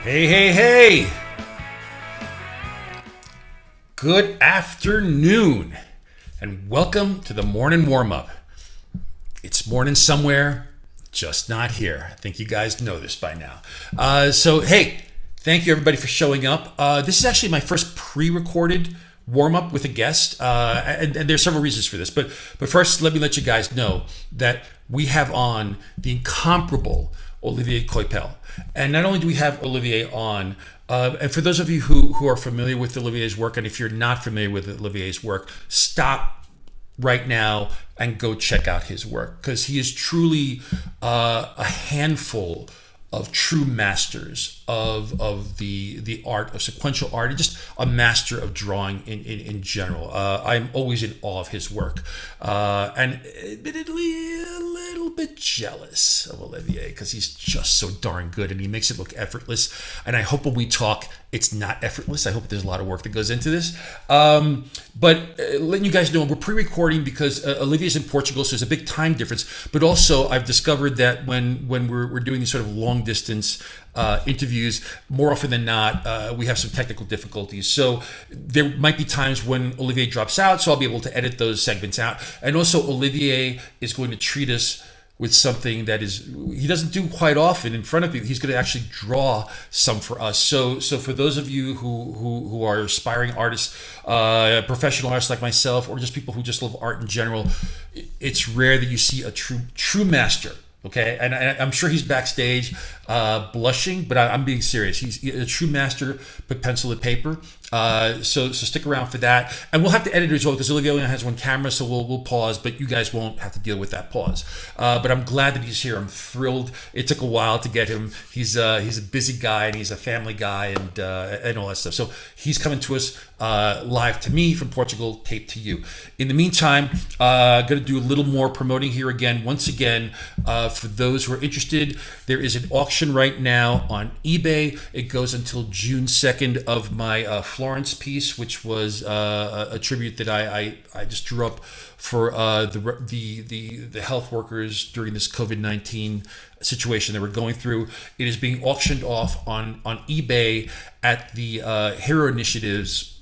Hey, hey, hey! Good afternoon, and welcome to the morning warm-up. It's morning somewhere, just not here. I think you guys know this by now. So, hey, thank you everybody for showing up. This is actually my first pre-recorded warm-up with a guest, and there's several reasons for this. But first, let me let you guys know that we have on the incomparable Olivier Coipel. And not only do we have Olivier on, and for those of you who are familiar with Olivier's work, and if you're not familiar with Olivier's work, stop right now and go check out his work, because he is truly a handful of true masters of the art of sequential art, and just a master of drawing in general. I'm always in awe of his work, and admittedly a little bit jealous of Olivier, because he's just so darn good and he makes it look effortless. And I hope when we talk, it's not effortless. I hope there's a lot of work that goes into this. But letting you guys know, we're pre-recording because Olivier's in Portugal, so there's a big time difference. But also, I've discovered that when we're doing these sort of long distance interviews, more often than not, we have some technical difficulties. So there might be times when Olivier drops out, so I'll be able to edit those segments out. And also, Olivier is going to treat us with something that he doesn't do quite often in front of you. He's going to actually draw some for us. So for those of you who are aspiring artists, professional artists like myself, or just people who just love art in general, it's rare that you see a true master. Okay, and I'm sure he's backstage blushing, but I'm being serious. He's a true master, put pencil to paper. So stick around for that. And we'll have to edit it as well, because Olivier only has one camera, so we'll pause, but you guys won't have to deal with that pause. But I'm glad that he's here. I'm thrilled. It took a while to get him. He's a busy guy, and he's a family guy, and all that stuff. So he's coming to us live to me from Portugal, taped to you. In the meantime, going to do a little more promoting here again. Once again, for those who are interested, there is an auction right now on eBay. It goes until June 2nd of my Florence piece, which was a tribute that I just drew up for the health workers during this COVID-19 situation that we're going through. It is being auctioned off on eBay at the Hero Initiatives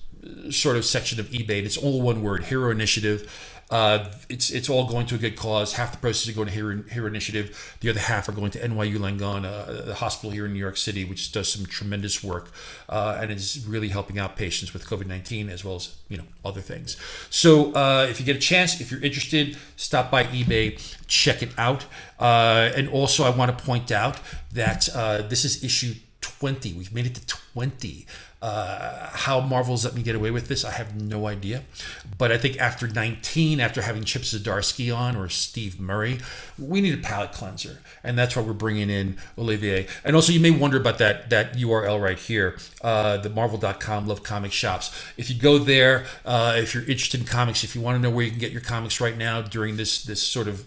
sort of section of eBay. It's all one word, Hero Initiative. It's all going to a good cause. Half the proceeds are going to Hero Initiative. The other half are going to NYU Langone, the hospital here in New York City, which does some tremendous work and is really helping out patients with COVID-19 as well as other things. So if you get a chance, if you're interested, stop by eBay, check it out. And also, I want to point out that this is issue 20. We've made it to 20. How Marvel's let me get away with this, I have no idea. But I think after 19, after having Chip Zdarsky on or Steve Murray, we need a palate cleanser. And that's why we're bringing in Olivier. And also, you may wonder about that URL right here, the marvel.com Love Comic Shops. If you go there, if you're interested in comics, if you want to know where you can get your comics right now during this sort of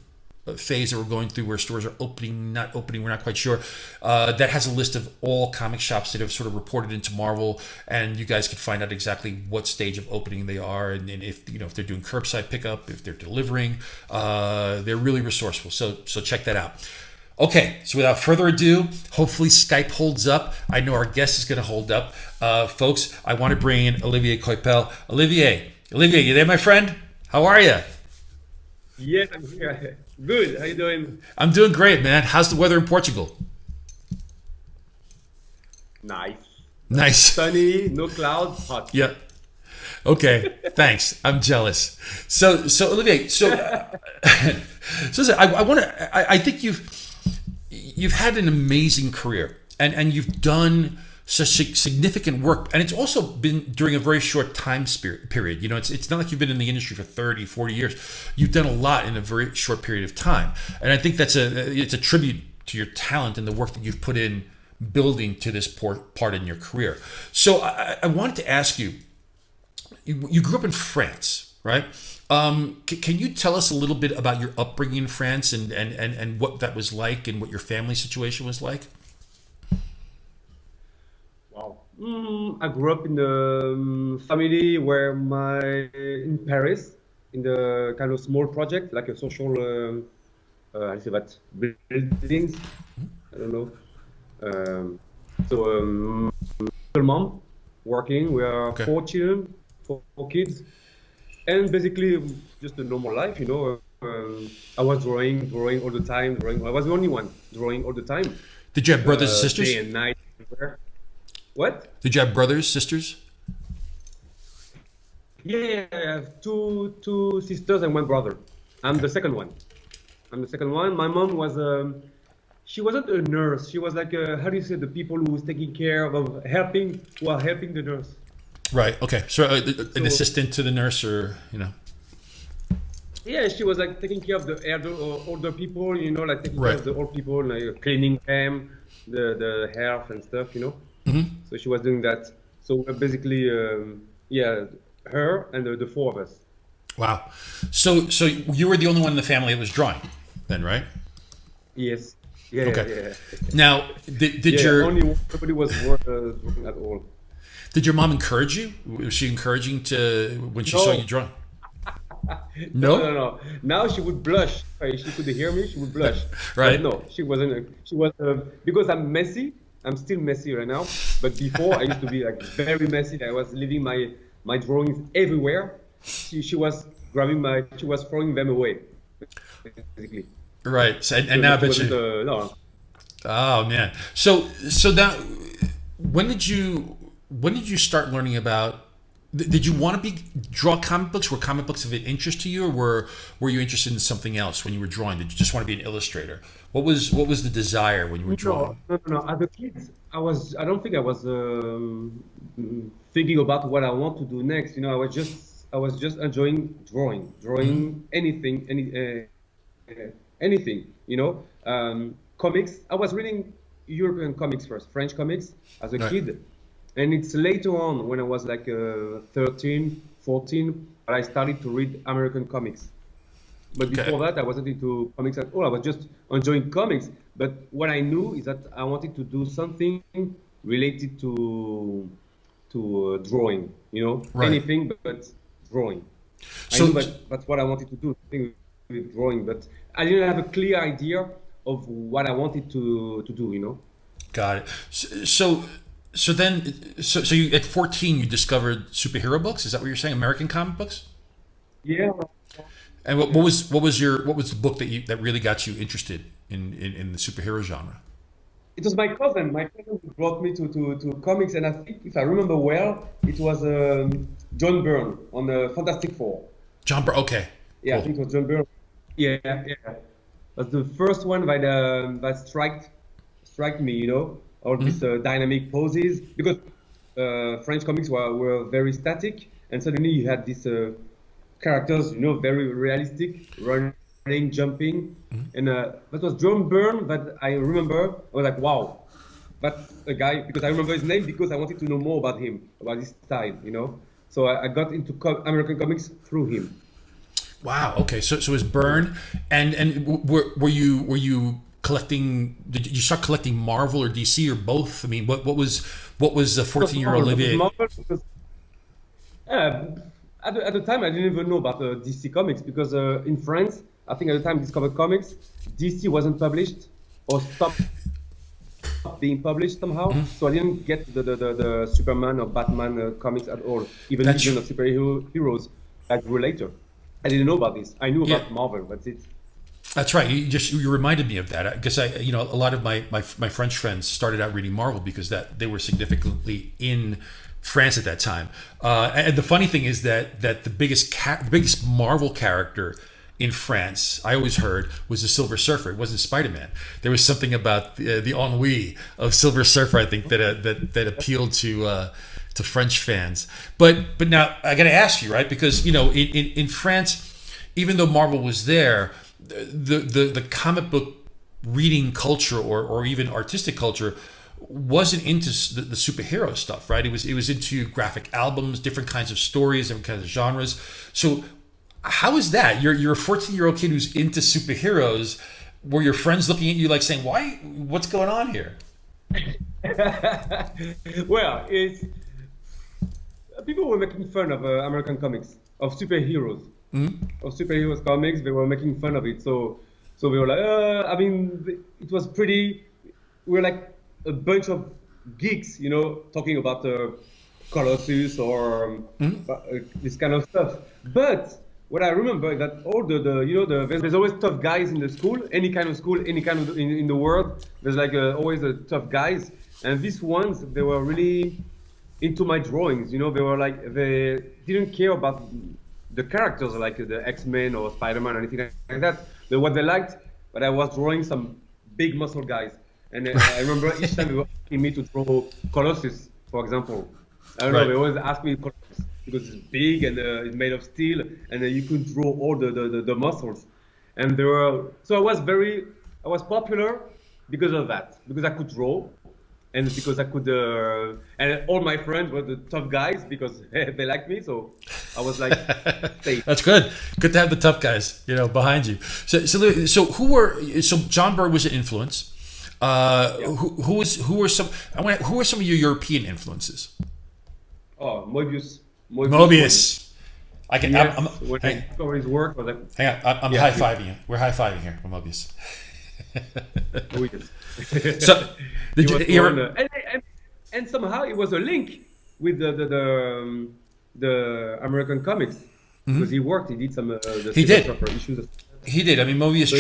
phase that we're going through, where stores are opening, not opening, we're not quite sure, that has a list of all comic shops that have sort of reported into Marvel, and you guys can find out exactly what stage of opening they are, and if if they're doing curbside pickup, if they're delivering. They're really resourceful, so check that out. Okay, so without further ado, hopefully Skype holds up. I know our guest is going to hold up. Folks, I want to bring in Olivier Coipel. Olivier, you there, my friend? How are you? Yes, I'm here. Good. How you doing? I'm doing great, man. How's the weather in Portugal? Nice. Nice. Sunny, no clouds, hot. Yeah. Okay. Thanks. I'm jealous. So Olivier, so listen, I want to. I think you've had an amazing career, and you've done such significant work, and it's also been during a very short time period. It's not like you've been in the industry for 30, 40 years. You've done a lot in a very short period of time, and I think it's a tribute to your talent and the work that you've put in building to this part in your career. So I wanted to ask you, you grew up in France, right? Can you tell us a little bit about your upbringing in France and what that was like, and what your family situation was like? Wow. I grew up in a family where in Paris, in the kind of small project, like a social, how do you say that, buildings. I don't know. So single mom working. We are Okay. 4 children, 4 kids, and basically just a normal life, I was drawing all the time. I was the only one drawing all the time, Did you have brothers and day sisters? and night. Everywhere. What? Did you have brothers, sisters? Yeah, I have two sisters and one brother. I'm the second one. My mom was she wasn't a nurse. She was like how do you say, the people who was taking care of helping, who are helping the nurse. Right. Okay. So an So assistant to the nurse, or yeah, she was like taking care of the elder or older people, like taking care Right. of the old people, like cleaning them, the health and stuff. So she was doing that. So basically, yeah, her and the four of us. Wow. So you were the only one in the family that was drawing, then, right? Yes. Yeah, Okay. yeah, yeah. Now, did Yeah, your only nobody was drawing at all. did your mom encourage you? Was she encouraging to when she saw you No, drawing? no, no, No. no. Now she would blush. If she could hear me, she would blush. But Right. no, she wasn't. She was because I'm messy. I'm still messy right now. But before, I used to be like very messy. I was leaving my drawings everywhere. She was she was throwing them away, basically. Right. So, and So now I she bet wasn't. you. No. Oh man. So that when did you start learning about? Did you want to draw comic books? Were comic books of interest to you, or were you interested in something else when you were drawing? Did you just want to be an illustrator? What was the desire when you were No, drawing? no, no, no. As a kid, I don't think I was thinking about what I want to do next. I was just enjoying drawing anything. Comics. I was reading European comics first, French comics as a Right. kid, and it's later on when I was like 13, 14, that I started to read American comics. But Okay. before that, I wasn't into comics at all. I was just enjoying comics. But what I knew is that I wanted to do something related to drawing. Right. Anything but drawing. I knew So that's what I wanted to do, something with drawing. But I didn't have a clear idea of what I wanted to do. got it. So you at 14 you discovered superhero books. Is that what you're saying? American comic books? Yeah, And what, yeah. what was what was your what was the book that really got you interested in the superhero genre? It was my cousin. My cousin who brought me to comics, and I think if I remember well, it was John Byrne on Fantastic Four. John Byrne. Okay, Yeah, I cool. think it was John Byrne. Yeah, yeah. That's the first one that strike me. All these dynamic poses, because French comics were very static, and suddenly you had these characters, very realistic, running, jumping, and that was John Byrne that I remember. I was like, wow, that's a guy, because I remember his name because I wanted to know more about him, about his style. So I got into American comics through him. Wow. Okay. So it was Byrne, and were you collecting? Did you start collecting Marvel or DC or both? I mean, what was the It was 14-year-old Marvel. It was Olivier? Marvel because uh, at the time I didn't even know about DC Comics, because in France, I think at the time I discovered comics, DC wasn't published or stopped being published somehow. So I didn't get the Superman or Batman comics at all, even That's Legion of Heroes. I grew later. I didn't know about this. I knew yeah. about Marvel. That's it. That's right. You reminded me of that because a lot of my French friends started out reading Marvel because that they were significantly in France at that time. And the funny thing is that the biggest Marvel character in France, I always heard, was the Silver Surfer. It wasn't Spider-Man. There was something about the ennui of Silver Surfer, I think, that appealed to French fans. But now I got to ask you, right? Because in France, even though Marvel was there, the comic book reading culture or even artistic culture wasn't into the superhero stuff, right? It was into graphic albums, different kinds of stories, different kinds of genres. So how is that? You're a 14-year-old kid who's into superheroes. Were your friends looking at you like saying, "Why? What's going on here?" Well, it's people were making fun of American comics, of superheroes, of superheroes comics. They were making fun of it. So they were like, I mean, it was pretty. We were like a bunch of geeks, talking about Colossus or this kind of stuff. But what I remember is that all there's always tough guys in the school, any kind of school, any kind of in the world. There's like always a tough guys, and these ones they were really into my drawings. They were like they didn't care about the characters like the X-Men or Spider-Man or anything like that. But what they liked, but I was drawing some big muscle guys, and I remember each time they were asking me to draw Colossus, for example. I don't know. They always ask me Colossus because it's big and it's made of steel, and you could draw all the muscles. And so I was popular because of that, because I could draw, and because I could, and all my friends were the tough guys because they liked me. So I was like, safe. That's good. Good to have the tough guys, behind you. So John Byrne was an influence. Who are some of your European influences? Oh, Mobius. I can. Yes, when I discovered his work, I was like, hang on. I'm high-fiving you. We're high-fiving here from Mobius. So, did you ever? And somehow it was a link with the American comics because he did some the He did. issues. He did. I mean, Mobius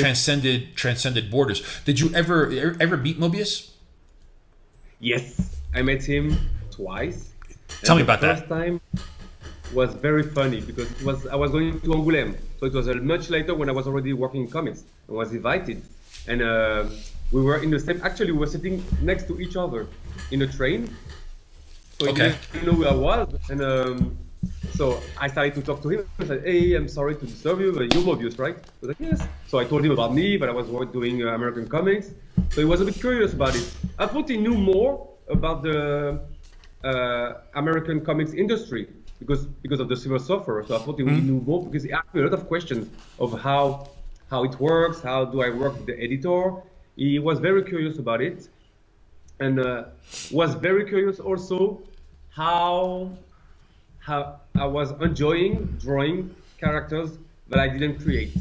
transcended borders. Did you ever meet Mobius? Yes, I met him twice. Tell me about that. First time was very funny because I was going to Angoulême, so it was much later when I was already working in comics. I was invited, and we were in the same. Actually, we were sitting next to each other in a train. So Okay. he didn't know who I was, and so I started to talk to him. I said, "Hey, I'm sorry to disturb you, but you're Mobius, right?" He was like, "Yes." So I told him about me, but I was doing American comics. So he was a bit curious about it. I thought he knew more about the American comics industry because of the Silver Surfer. So I thought he knew more because he asked me a lot of questions of how it works, how do I work with the editor. He was very curious about it, and was very curious also how I was enjoying drawing characters that I didn't create.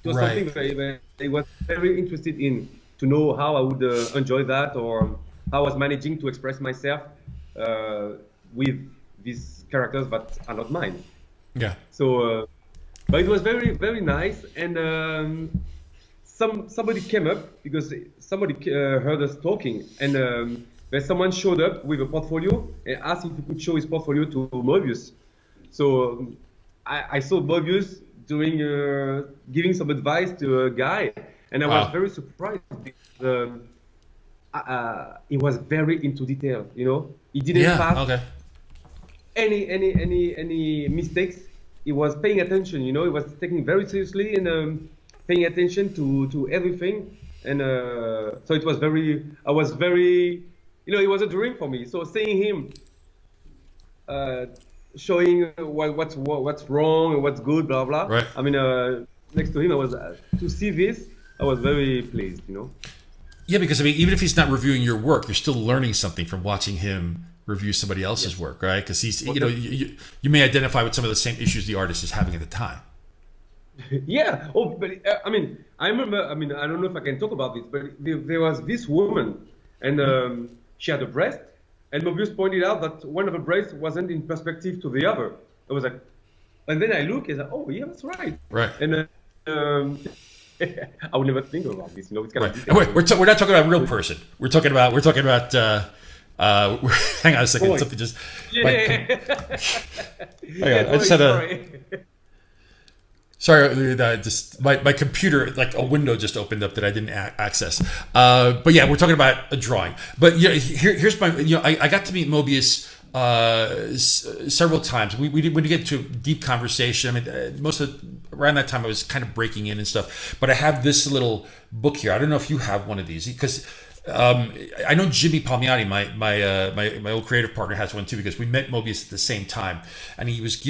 It was something that he was very interested in, to know how I would enjoy that, or how I was managing to express myself with these characters that are not mine. Yeah. So, but it was very, very nice. And somebody came up because somebody heard us talking, and then someone showed up with a portfolio and asked if he could show his portfolio to Mobius. So I saw Mobius giving some advice to a guy, and I was very surprised because he was very into detail. He didn't pass any mistakes. He was paying attention. He was taking very seriously and paying attention to everything. And so it was very. I was very. It was a dream for me. So seeing him showing what's wrong and what's good, blah blah. Right. I mean, next to him, I was to see this. I was very pleased. Yeah, because I mean, even if he's not reviewing your work, you're still learning something from watching him review somebody else's work, right? Because he's, you may identify with some of the same issues the artist is having at the time. Yeah. Oh, but I mean, I remember. I mean, I don't know if I can talk about this, but there was this woman, and she had a breast, and Mobius pointed out that one of the breasts wasn't in perspective to the other. I was like, and then I look and I said, oh yeah, that's right. Right. And I would never think about this. It's kind of. And we're not talking about a real person. We're talking about. Hang on a second. Something just. Yeah. Hang on. I just had a. Sorry, just my computer, like a window just opened up that I didn't access. But yeah, we're talking about a drawing. But here's my. I got to meet Mobius several times. We didn't get to a deep conversation. I mean, around that time I was kind of breaking in and stuff. But I have this little book here. I don't know if you have one of these because. I know Jimmy Palmiotti, my old creative partner, has one too because we met Mobius at the same time, and he was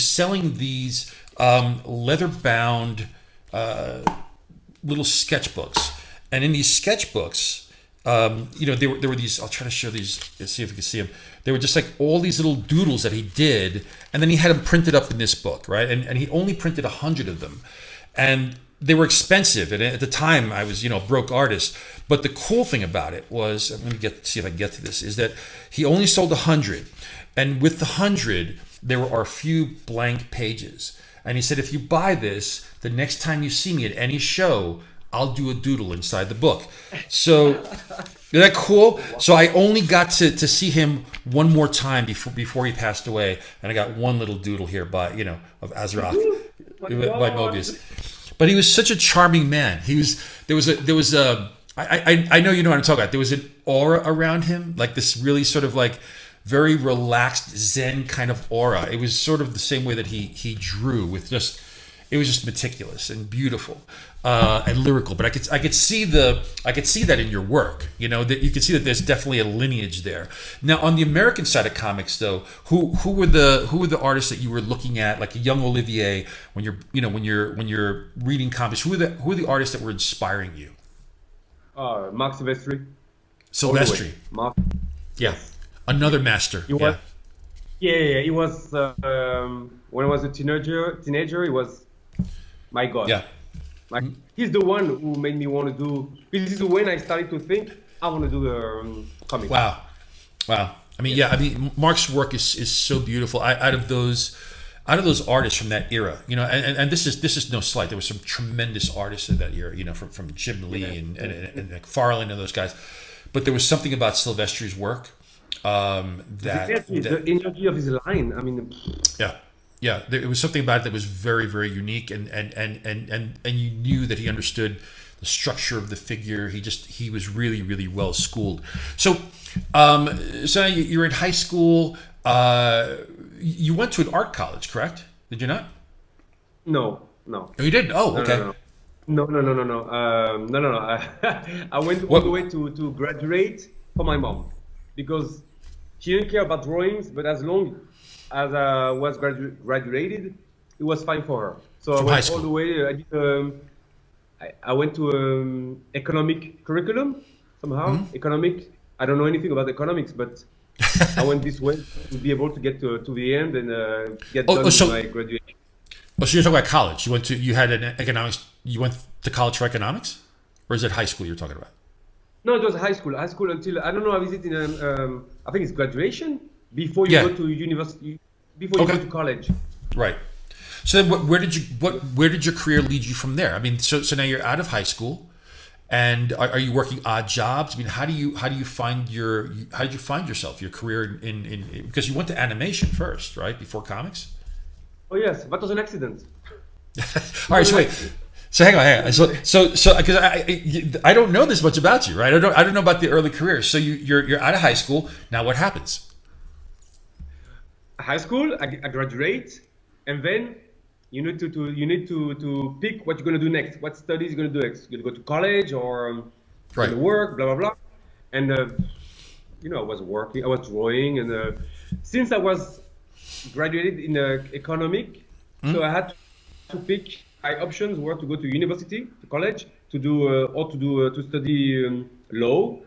selling these leather-bound little sketchbooks, and in these sketchbooks, there were these. I'll try to show these. See if you can see them. They were just like all these little doodles that he did, and then he had them printed up in this book, right? And he only printed 100 of them, and they were expensive, and at the time I was, a broke artist. But the cool thing about it was, let me see if I can get to this, is that he only sold 100, and with the 100 there are a few blank pages. And he said, if you buy this, the next time you see me at any show, I'll do a doodle inside the book. So, isn't that cool? So I only got to see him one more time before he passed away, and I got one little doodle here by of Azeroth by Mobius. But he was such a charming man. There was a I know you know what I'm talking about. There was an aura around him, like this really sort of like very relaxed Zen kind of aura. It was sort of the same way that he drew, with just, it was just meticulous and beautiful and lyrical. But I could see that in your work. That you could see that there's definitely a lineage there. Now on the American side of comics, though, who were the artists that you were looking at, like a young Olivier, when you're reading comics? Who are the artists that were inspiring you? Mark Silvestri. Silvestri. Mark. Yeah. Another master. He was, yeah. He was when I was a teenager. He was my god. Yeah. Like he's the one who made me want to do. This is when I started to think I want to do comics. Wow. I mean, Mark's work is so beautiful. Out of those artists from that era, and this is no slight. There were some tremendous artists in that era, from Jim Lee and McFarlane and those guys. But there was something about Silvestri's work. The energy of his line. I mean, yeah. There was something about it that was very, very unique, and you knew that he understood the structure of the figure. He was really, really well schooled. So you're in high school. You went to an art college, correct? Did you not? No. Oh, you did? Oh, okay. No. I went all the way to graduate for my mom, because she didn't care about drawings, but as long as I was graduated, it was fine for her. So From I high went school. all the way. I went to economic curriculum somehow. Mm-hmm. Economic. I don't know anything about economics, but I went this way to be able to get to the end and get done with my graduation. Oh, so you're talking about college? You had an economics. You went to college for economics, or is it high school you're talking about? No, it was high school. High school until, I don't know, is it in I think it's graduation before you go to university, before you go to college. Right. So then, where did your career lead you from there? I mean, so now you're out of high school, and are you working odd jobs? I mean, how did you find yourself, your career in because you went to animation first, right, before comics? Oh yes, that was an accident. All right, so wait. So hang on. So because I don't know this much about you, right? I don't know about the early career. So you're out of high school. Now what happens? High school, I graduate, and then you need to pick what you're gonna do next. What studies you're gonna do next? You're gonna go to college or Right. work, blah blah blah. And I was working, I was drawing, and since I was graduated in economic, so I had to pick. My options were to go to university, to college, to study law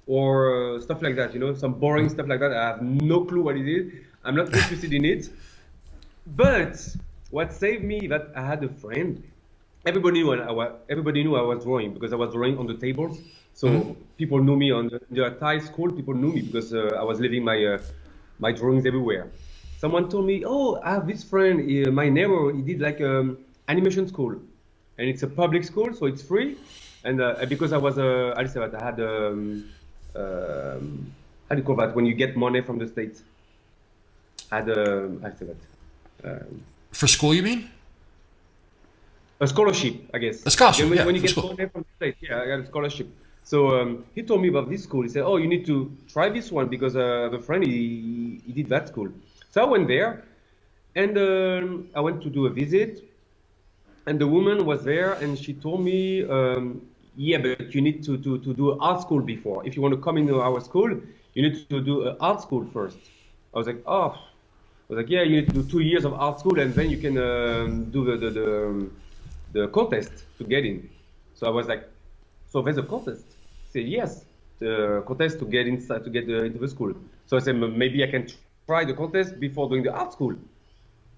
or stuff like that. Some boring stuff like that. I have no clue what it is. I'm not interested in it. But what saved me that I had a friend. Everybody knew I was drawing because I was drawing on the tables. So people knew me on the entire school. People knew me because I was leaving my drawings everywhere. Someone told me, "Oh, I have this friend. My neighbor. He did like animation school, and it's a public school, so it's free." And because I was I had how do you call that when you get money from the state? I had For school, you mean? a scholarship, I guess. A scholarship, when, yeah, when you for get school. money from the state, yeah, I got a scholarship. So he told me about this school. He said, "Oh, you need to try this one because I have a friend. He did that school." So I went there, and I went to do a visit. And the woman was there, and she told me, "Yeah, but you need to do art school before. If you want to come into our school, you need to do art school first." I was like, "Oh," I was like, "Yeah, you need to do 2 years of art school, and then you can do the contest to get in." So I was like, "So there's a contest?" I said, "Yes, the contest to get inside, to get into the school." So I said, "Maybe I can try the contest before doing the art school."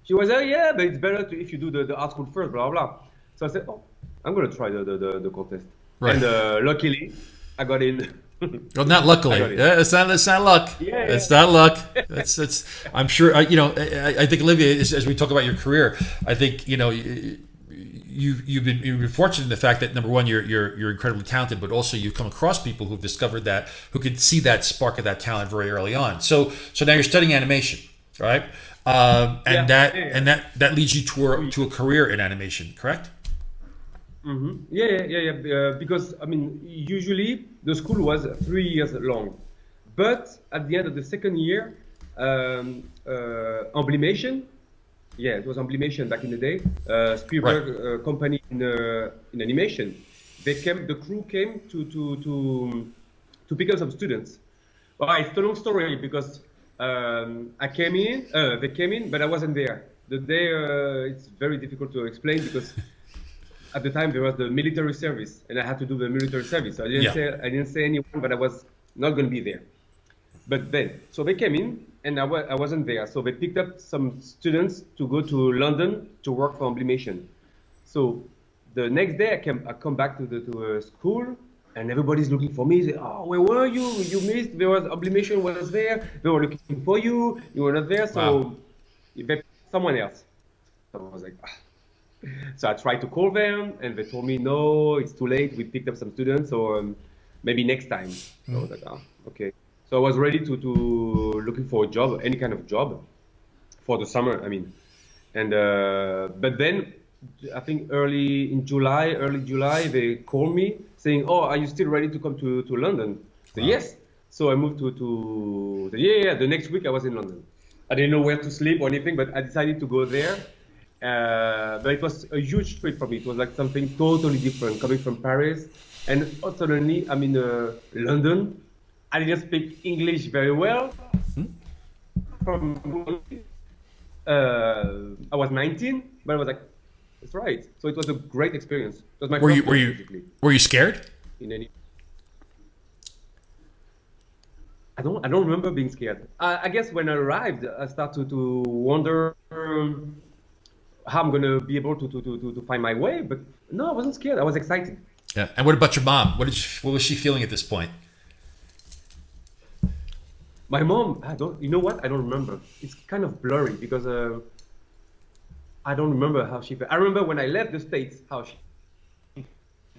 She was like, "Yeah, but it's better if you do the art school first, blah, blah." So I said, "Oh, I'm gonna try the contest. Right. And luckily, I got in. Well, not luckily. I got it. It's not luck. Yeah, It's yeah. not luck. It's. I'm sure. I think Olivier, as we talk about your career, I think you've been fortunate in the fact that number one, you're incredibly talented, but also you've come across people who've discovered that, who could see that spark of that talent very early on. So now you're studying animation, right? And that leads you to a career in animation, correct? Yeah. Because I mean, usually the school was 3 years long, but at the end of the second year, Emblemation, yeah, it was Emblemation back in the day, Spielberg company in animation. The crew came to pick up some students. Well, it's a long story because they came in, but I wasn't there. The day it's very difficult to explain because at the time there was the military service, and I had to do the military service. So I didn't say anyone, but I was not going to be there. But then, so they came in, and I wasn't there. So they picked up some students to go to London to work for Emblemation. So the next day, I come back to school, and everybody's looking for me. They say, "Oh, where were you? You missed. There was Emblemation was there. They were looking for you. You were not there." So they picked someone else. So I was like, ah. So I tried to call them, and they told me, "No, it's too late. We picked up some students, so maybe next time." So I was like, "Ah, okay." So I was ready to looking for a job, any kind of job, for the summer. I mean, and but then I think early July, they called me saying, "Oh, are you still ready to come to London?" So yes. So I moved to the next week I was in London. I didn't know where to sleep or anything, but I decided to go there. But it was a huge trip for me. It was like something totally different, coming from Paris, and suddenly I'm in London. I didn't speak English very well. I was 19, but I was like, "That's right." So it was a great experience. It was my first time, basically. Were you scared? I don't remember being scared. I guess when I arrived, I started to wonder how I'm gonna be able to find my way. But no, I wasn't scared. I was excited. Yeah. And what about your mom? What was she feeling at this point? My mom, you know what? I don't remember. It's kind of blurry because I don't remember how she felt. I remember when I left the States, how she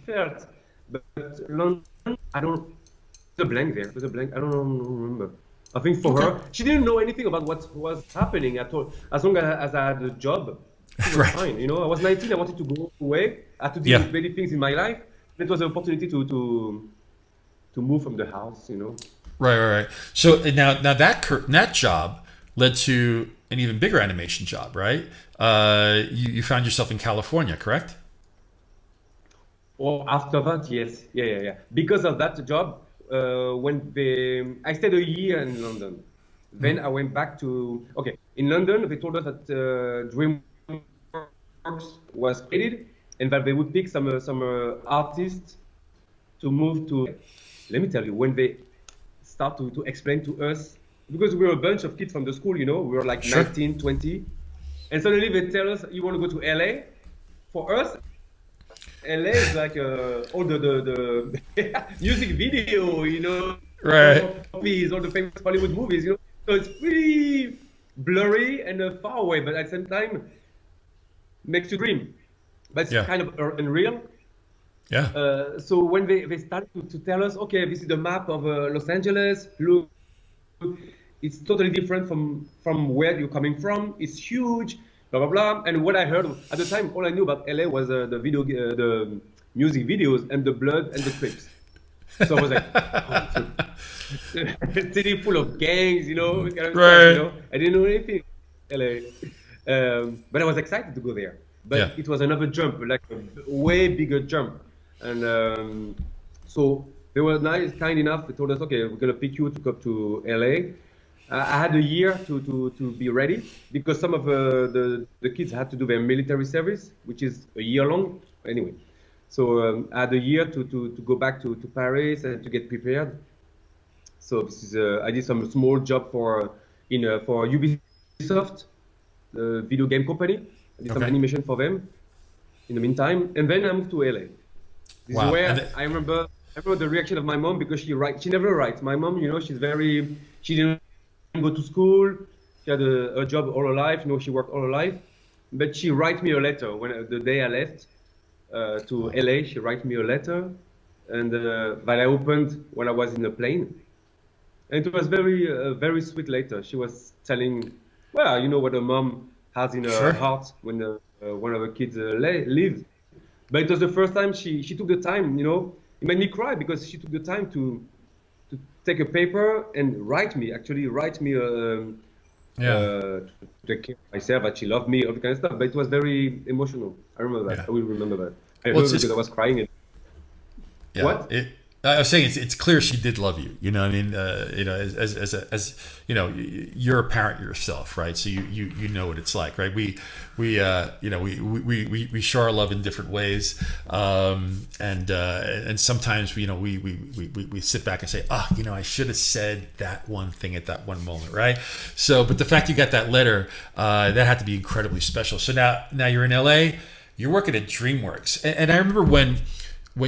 felt. But London, I don't, there's a blank there. There's a blank. I don't remember. I think for her, she didn't know anything about what was happening at all. As long as I had a job, it was fine. You know, I was 19. I wanted to go away. I had to deal with many things in my life. It was an opportunity to move from the house. You know. Right. So now that job led to an even bigger animation job, right? You found yourself in California, correct? Well, after that, yes, yeah. Because of that job, I stayed a year in London. Then I went back to in London. They told us that DreamWorks was created and that they would pick some artists to move to. Let me tell you, when they start to explain to us, because we were a bunch of kids from the school, you know, we were like 19, 20, and suddenly they tell us, "You want to go to LA?" For us, LA is like all the music video, you know, movies, all the famous Hollywood movies, you know. So it's pretty blurry and far away, but at the same time makes you dream. But it's kind of unreal. Yeah. So when they started to tell us, "Okay, this is the map of Los Angeles. Look, it's totally different from where you're coming from. It's huge, blah blah blah." And what I heard at the time, all I knew about LA was the music videos and the blood and the Crips. So I was like, a city full of gangs, you know, kind of stuff, you know. I didn't know anything LA, but I was excited to go there. But it was another jump, like a way bigger jump. And so they were kind enough. They told us, "Okay, we're gonna pick you to come to LA." I had a year to be ready because some of the kids had to do their military service, which is a year long. Anyway, so I had a year to go back to Paris and to get prepared. So this is I did some small job for Ubisoft, the video game company. I did some animation for them. in the meantime, and then I moved to LA. This is Wow. where I remember the reaction of my mom, because she never writes. My mom, she didn't go to school. She had a job all her life. She worked all her life. But she write me a letter when the day I left to LA. She write me a letter, and that I opened when I was in the plane. And it was very sweet letter. She was telling, well, what a mom has in her Sure. heart when one of her kids leaves. But it was the first time she took the time. It made me cry because she took the time to take a paper and actually write me Yeah. to take care of myself, that she loved me, all that kind of stuff. But it was very emotional. I remember that. Yeah. I will remember that. I Well, heard because I was crying. yeah. What? I was saying it's clear she did love you. You know what I mean? As you're a parent yourself, right? So you know what it's like, right? We show our love in different ways, and sometimes we sit back and say, I should have said that one thing at that one moment, right? So, but the fact you got that letter, that had to be incredibly special. So now you're in LA, you're working at DreamWorks, and I remember when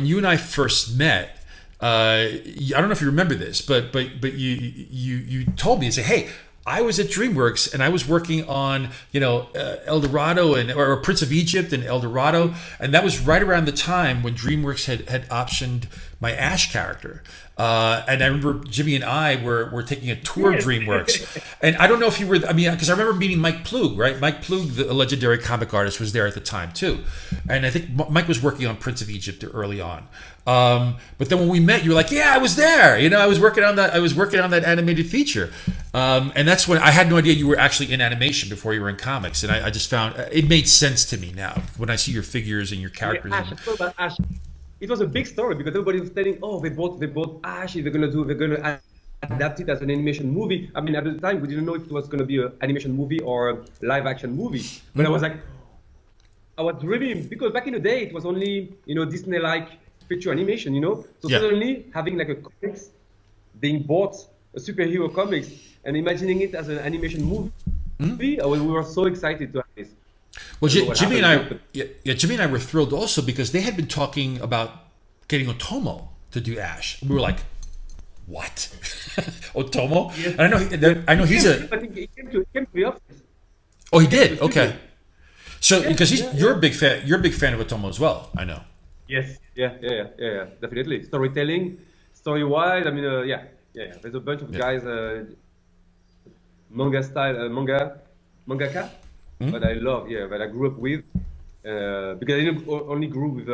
you and I first met. I don't know if you remember this, but you told me and said, "Hey, I was at DreamWorks and I was working on El Dorado or Prince of Egypt and El Dorado, and that was right around the time when DreamWorks had optioned my Ash character." And I remember Jimmy and I were taking a tour of DreamWorks, and I don't know if you were. I mean, because I remember meeting Mike Ploog, right? Mike Ploog, the legendary comic artist, was there at the time too, and I think Mike was working on Prince of Egypt early on. But then when we met, you were like, "Yeah, I was there. I was working on that. I was working on that animated feature." And that's when I had no idea you were actually in animation before you were in comics, and I just found it made sense to me now when I see your figures and your characters. Ash, I thought about Ash. It was a big story because everybody was telling, "Oh, they bought Ash. They're gonna adapt it as an animation movie." I mean, at the time, we didn't know if it was gonna be an animation movie or a live action movie. But I was like, I was really, because back in the day, it was only Disney-like feature animation. So Yeah. suddenly having like a comics being bought, a superhero comics, and imagining it as an animation movie, we were so excited to have this. Well, I don't know what Jimmy and happened. Jimmy and I were thrilled also because they had been talking about getting Otomo to do Ash. We were like, "What, Otomo?" Yes. And I know he's a. I think he came to the office. Oh, he did. Okay. So Yeah, because yeah, you're a big fan, you're a big fan of Otomo as well. I know. Yes. Yeah. Definitely. Storytelling, story-wise. I mean, yeah. There's a bunch of guys, manga style, mangaka, that I love. Yeah, that I grew up with. Because I didn't only grew with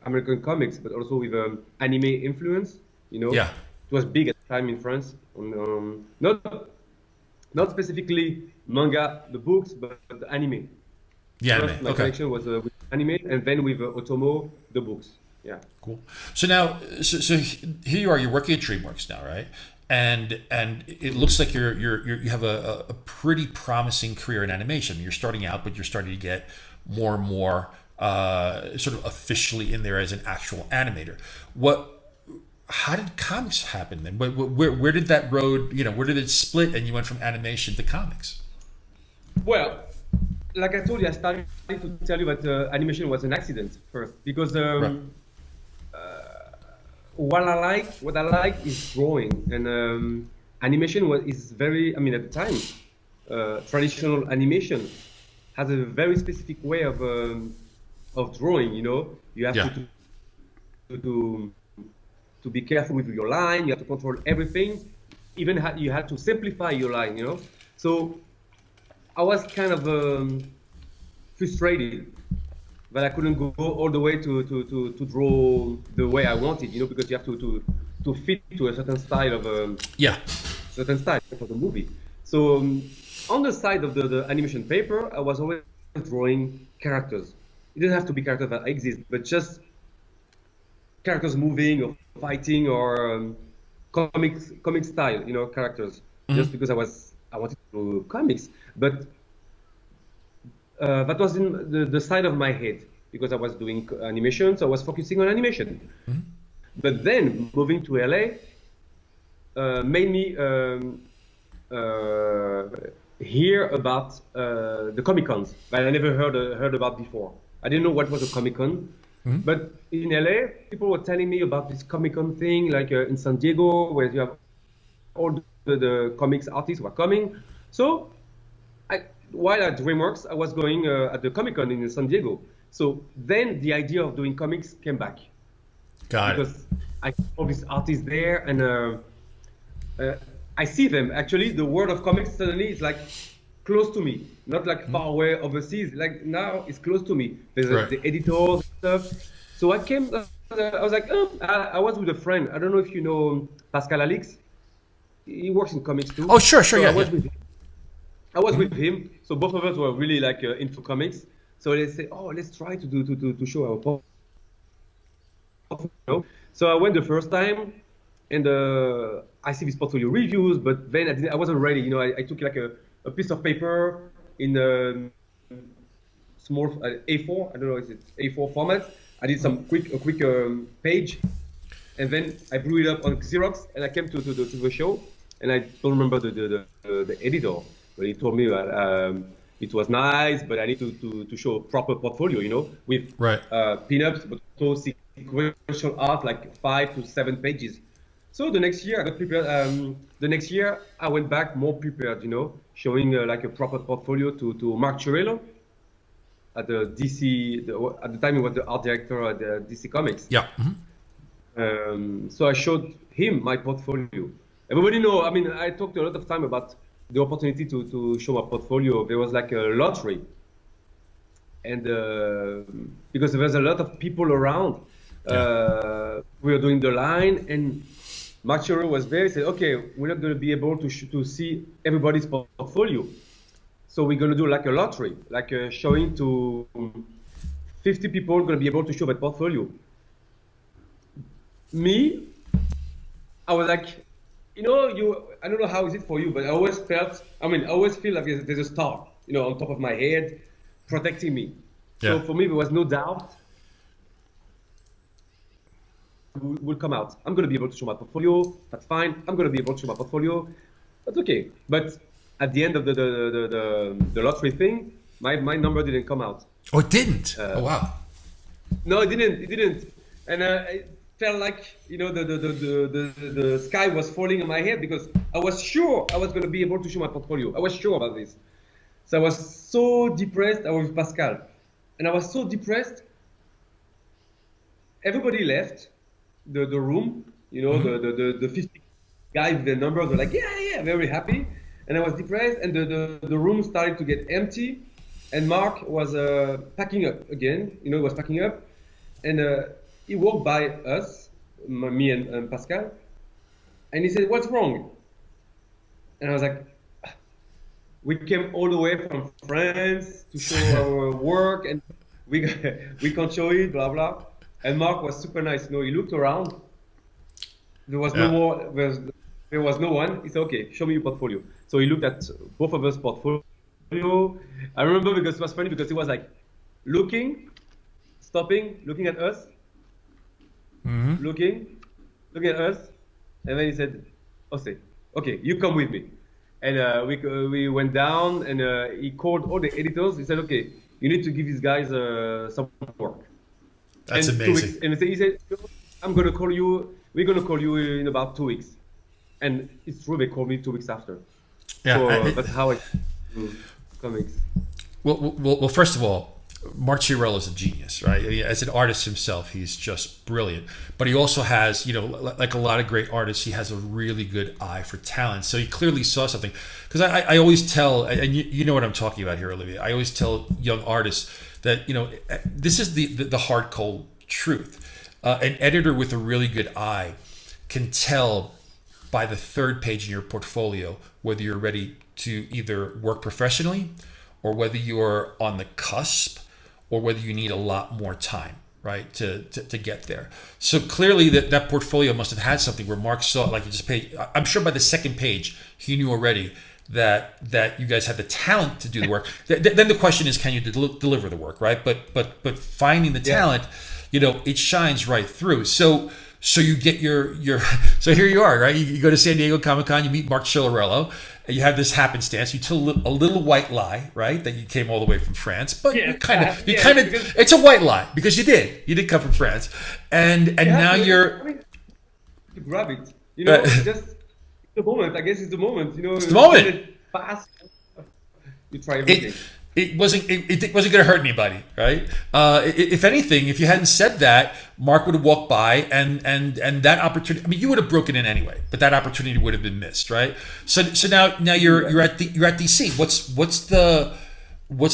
American comics, but also with anime influence. Yeah. It was big at the time in France. Not specifically manga, the books, but the anime. Yeah. First, Anime. my Okay. connection was with anime, and then with Otomo, the books. Yeah. Cool. So now, so here you are. You're working at DreamWorks now, right? And it looks like you have a pretty promising career in animation. You're starting out, but you're starting to get more and more sort of officially in there as an actual animator. How did comics happen then? Where did that road? Where did it split, and you went from animation to comics? Well, like I told you, I started to tell you that animation was an accident first because Right. what I like is drawing, and animation is very. I mean, at the time, traditional animation has a very specific way of drawing. You have Yeah. to be careful with your line. You have to control everything. Even you have to simplify your line. So I was kind of frustrated that I couldn't go all the way to draw the way I wanted, because you have to fit to a certain style of Yeah. certain style for the movie. So on the side of the animation paper, I was always drawing characters. It didn't have to be characters that exist, but just characters moving or fighting or comic style, characters. Just because I wanted to do comics, but that was in the side of my head because I was doing animation, so I was focusing on animation. But then moving to LA made me hear about the Comic Cons that I never heard about before. I didn't know what was a Comic-Con. But in LA, people were telling me about this Comic-Con thing, like in San Diego, where you have all the comics artists were coming. So while at DreamWorks, I was going at the Comic-Con in San Diego. So then the idea of doing comics came back. Got it. Because I saw all these artists there, and I see them. Actually, the world of comics suddenly is like close to me, not like far away overseas. Like now, it's close to me. There's the editors and stuff. So I came. I was like, I was with a friend. I don't know if you know Pascal Alix. He works in comics too. Oh, sure, So yeah. I was with him. So both of us were really like into comics. So they say, oh, let's try to show our portfolio. So I went the first time, and I see these portfolio reviews, but then I wasn't ready. I took like a piece of paper in small A4. I don't know if it's A4 format. I did some quick page, and then I blew it up on Xerox, and I came to the show, and I don't remember the editor, but he told me that it was nice, but I need to show a proper portfolio, with pinups, but also sequential art, like 5 to 7 pages. So the next year I got prepared. The next year I went back more prepared, showing like a proper portfolio to Mark Chiarello at the DC. At the time he was the art director at the DC Comics. Yeah. So I showed him my portfolio. Everybody know. I mean, I talked a lot of time about the opportunity to show my portfolio. There was like a lottery, and because there was a lot of people around, we were doing the line, and Mark Chiarello was there. He said, "Okay, we're not going to be able to see everybody's portfolio, so we're going to do like a lottery, like showing to 50 people going to be able to show that portfolio." Me, I was like, I don't know how is it for you, but I always feel like there's a star, on top of my head, protecting me. So for me, there was no doubt will come out. I'm going to be able to show my portfolio. That's fine. I'm going to be able to show my portfolio. That's okay. But at the end of the lottery thing, my number didn't come out. Oh, it didn't? Oh, wow. No, it didn't. And it felt like, the sky was falling on my head, because I was sure I was going to be able to show my portfolio. I was sure about this. So I was so depressed. I was with Pascal. And I was so depressed. Everybody left the room, the 50 guys with the numbers were like, yeah, very happy. And I was depressed, and the room started to get empty. And Mark was packing up again, he was packing up. And he walked by us, me and Pascal, and he said, "What's wrong?" And I was like, "We came all the way from France to show our work, and we can't show it, blah blah." And Mark was super nice. He looked around. There was no more. There was no one. He said, "Okay, show me your portfolio." So he looked at both of us' portfolio. I remember because it was funny, because he was like stopping, looking at us. Looking at us, and then he said, "Okay, you come with me." And we went down, and he called all the editors. He said, "Okay, you need to give these guys some work." That's and amazing. And he said, "I'm gonna call you. We're gonna call you in about 2 weeks." And it's true, they called me 2 weeks after. Yeah, so, that's how I do comics. Well, first of all, Mark Chiarello is a genius, right? As an artist himself, he's just brilliant. But he also has, like a lot of great artists, he has a really good eye for talent. So he clearly saw something. Because I always tell, and you know what I'm talking about here, Olivier. I always tell young artists that, this is the hard, cold truth. An editor with a really good eye can tell by the third page in your portfolio whether you're ready to either work professionally, or whether you're on the cusp, or whether you need a lot more time, right, to get there. So clearly that portfolio must have had something where Mark saw, like, you just paid. I'm sure by the second page he knew already that you guys had the talent to do the work. Then the question is, can you deliver the work, right? But finding the talent, it shines right through. So So you get your so here you are, right? You go to San Diego Comic-Con, you meet Mark Chillarello, and you have this happenstance. You tell a little white lie, right? That you came all the way from France, but you kind of it's a white lie because you did come from France, and now you're to grab it, you know, just the moment. I guess it's the moment, you know. It's the moment. Fast, you try everything. It wasn't going to hurt anybody, right? If anything, if you hadn't said that, Mark would have walked by, and that opportunity. I mean, you would have broken in anyway, but that opportunity would have been missed, right? So now you're at DC. What's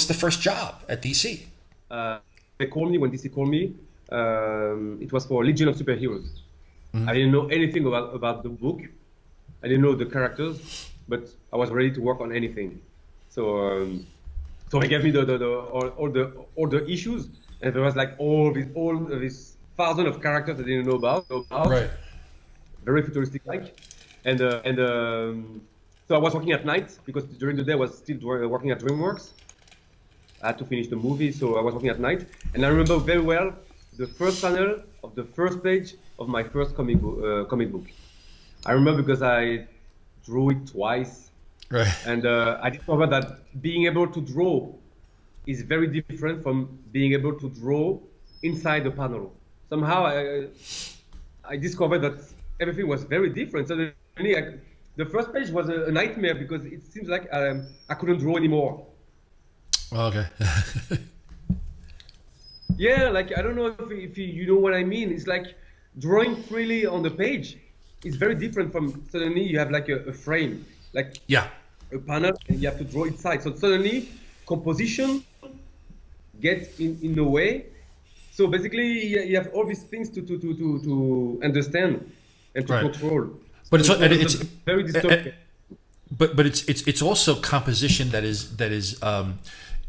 the first job at DC? They called me when DC called me. It was for Legion of Superheroes. Mm-hmm. I didn't know anything about the book. I didn't know the characters, but I was ready to work on anything. So. So they gave me all the issues, and there was like all these thousands of characters that I didn't know about. Right. Very futuristic like, and so I was working at night because during the day I was still working at DreamWorks. I had to finish the movie, so I was working at night. And I remember very well the first panel of the first page of my first comic book. I remember because I drew it twice. Right. And I discovered that being able to draw is very different from being able to draw inside the panel. Somehow I discovered that everything was very different. Suddenly, the first page was a nightmare because it seems like I couldn't draw anymore. Okay. Yeah, like I don't know if you know what I mean. It's like drawing freely on the page is very different from suddenly you have like a frame. Like a panel and you have to draw inside. So suddenly composition gets in the way. So basically you have all these things to understand and to control. But so it's very disturbing. But it's also composition that is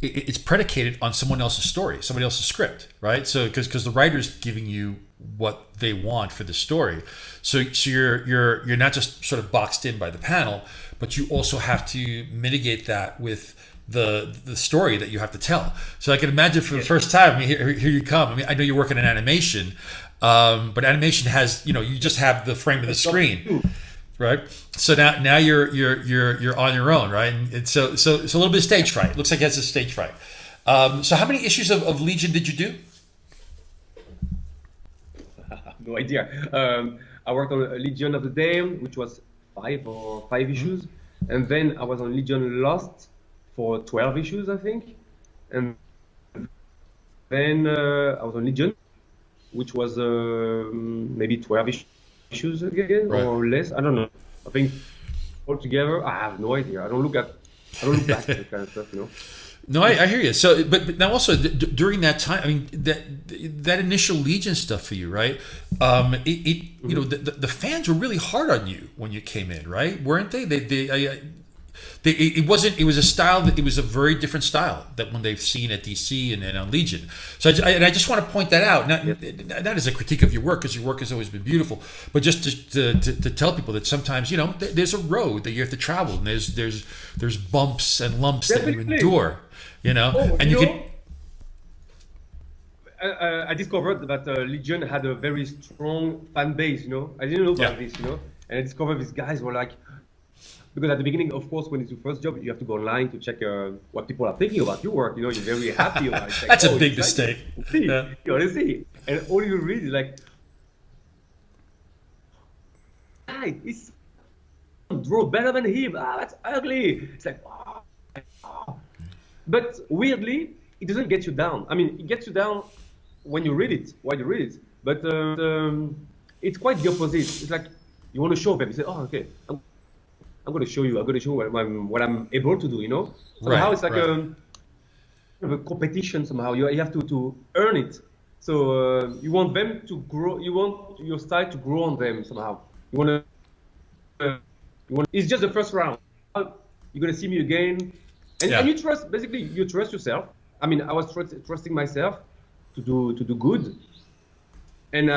it's predicated on someone else's story, somebody else's script, right? So because the writer's giving you what they want for the story, so you're not just sort of boxed in by the panel, but you also have to mitigate that with the story that you have to tell. So I can imagine for the first time, I mean, here you come. I mean, I know you're working in animation, but animation has, you just have the frame of the screen, right? So now you're on your own, right? And so it's a little bit of stage fright. It looks like it has a stage fright. So how many issues of Legion did you do? No idea. I worked on Legion of the Damned, which was 5 issues, and then I was on Legion Lost for 12 issues, I think, and then I was on Legion, which was maybe 12 issues again, or less. I don't know. I think altogether, I have no idea. I don't look back at that kind of stuff, No, I hear you. So, but now also during that time, I mean, that initial Legion stuff for you, right? The fans were really hard on you when you came in, right? Weren't they? It was a style that it was a very different style that when they've seen at DC and on Legion. So I just want to point that out, not as a critique of your work, because your work has always been beautiful, but just to tell people that sometimes there's a road that you have to travel, and there's bumps and lumps that you endure, and you can. I discovered that Legion had a very strong fan base. I didn't know about this, and I discovered these guys were like. Because at the beginning, of course, when it's your first job, you have to go online to check what people are thinking about your work. You're very happy. Like, that's a big mistake. See, you want to see. And all you read is like, it's draw better than him. That's ugly. It's like, oh. But weirdly, it doesn't get you down. I mean, it gets you down when you read it, while you read it. But it's quite the opposite. It's like, you want to show them. You say, oh, okay. I'm going to show you. I'm going to show you what I'm able to do. Somehow it's like a competition. Somehow you have to earn it. So you want them to grow. You want your style to grow on them somehow. You want to. It's just the first round. You're going to see me again, and you trust. Basically, you trust yourself. I mean, I was trusting myself to do good. And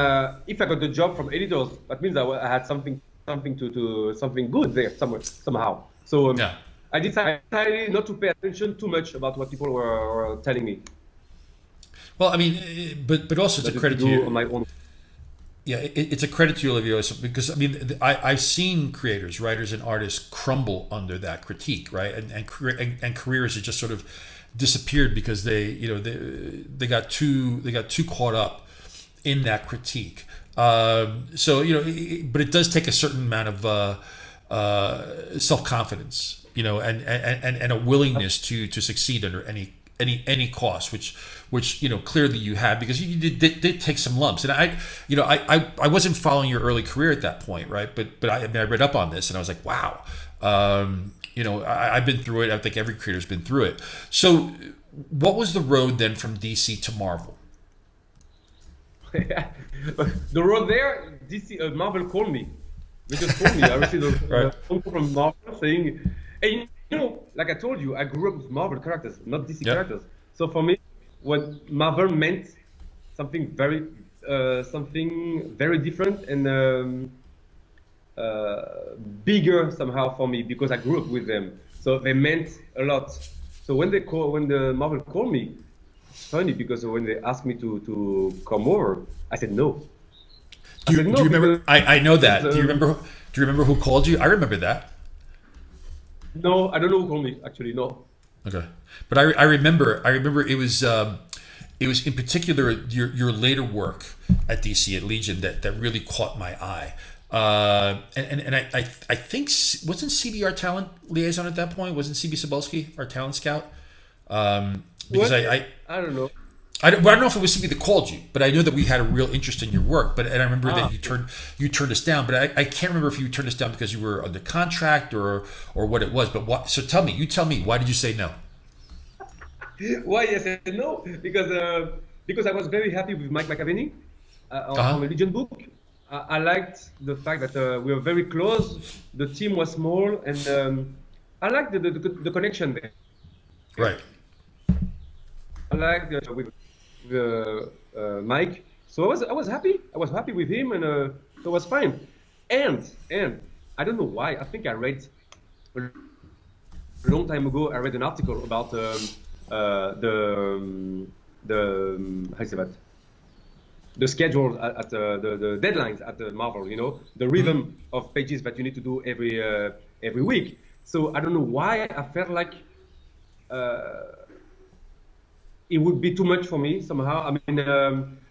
if I got the job from editors, that means I had something good there somehow. So I decided not to pay attention too much about what people were telling me. Well, I mean, but also to credit to you. On my own. Yeah, it's a credit to you, Olivier, because I mean, I've seen creators, writers, and artists crumble under that critique, right? And careers have just sort of disappeared because they got too caught up in that critique. So but it does take a certain amount of self confidence, and a willingness to succeed under any cost, which clearly you have, because you did take some lumps. And I wasn't following your early career at that point, right? But I read up on this and I was like, wow. I've been through it. I think every creator's been through it. So what was the road then from DC to Marvel? The road there, Marvel called me. They just called me. I received a phone call from Marvel saying, hey, like I told you, I grew up with Marvel characters, not DC characters. So for me, what Marvel meant something very different and bigger somehow for me, because I grew up with them. So they meant a lot. So when the Marvel called me, it's funny because when they asked me to come over, I said no. Do you remember? I know that. Do you remember who called you? I remember that. No, I don't know who called me, actually. No. Okay, but I remember it was in particular your later work at DC at Legion that really caught my eye. And I think, wasn't CB our talent liaison at that point? Wasn't CB Cebulski our talent scout? Because I don't know. I don't know if it was CB that called you, but I know that we had a real interest in your work. And I remember that you turned us down, but I can't remember if you turned us down because you were under contract or what it was. But so tell me, why did you say no? Why I said no? Because I was very happy with Mike McAvenny on the Legion book. I liked the fact that we were very close. The team was small, and I liked the connection there. Right. I liked with Mike, so I was happy. I was happy with him, and so it was fine. And I don't know why. I think I read a long time ago. I read an article about the how do you say that? The schedule at the deadlines at the Marvel, the rhythm of pages that you need to do every week. So I don't know why I felt like it would be too much for me somehow. I mean,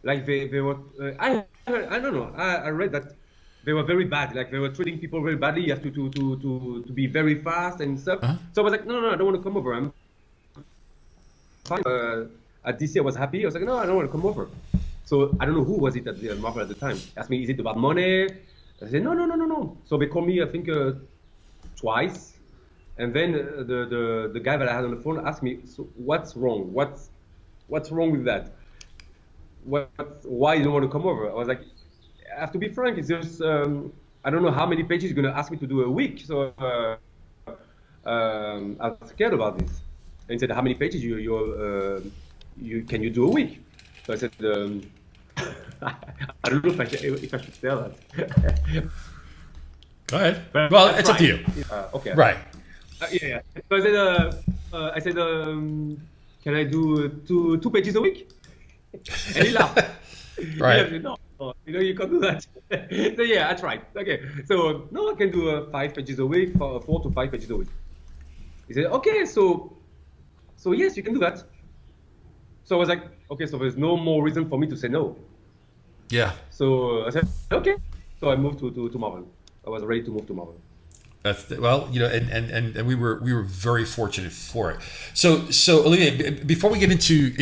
like they were. I don't know. I read that they were very bad. Like they were treating people very badly. You have to be very fast and stuff. So I was like, no, I don't want to come over. I'm fine. At DC, I was happy. I was like, no, I don't want to come over. So I don't know who was it at the Marvel at the time. Asked me, is it about money? I said, no. So they called me, I think, twice. And then the guy that I had on the phone asked me, so what's wrong? What's wrong with that? Why you don't want to come over? I was like, I have to be frank. It's just I don't know how many pages you're gonna ask me to do a week. So I'm scared about this. And he said, how many pages can you do a week? So I said, I don't know if I should tell that. Go ahead. Well, it's up to you. Okay. Right. Yeah. So I said, can I do two pages a week? And he laughed. Right. He said, no, you can't do that. So yeah, I tried. Okay. So no, I can do 5 pages a week, 4 to 5 pages a week. He said, okay, so yes, you can do that. So I was like, okay, so there's no more reason for me to say no. Yeah. So I said, okay. So I moved to Marvel. I was ready to move to Marvel. Well, and we were very fortunate for it. So Olivier, before we get into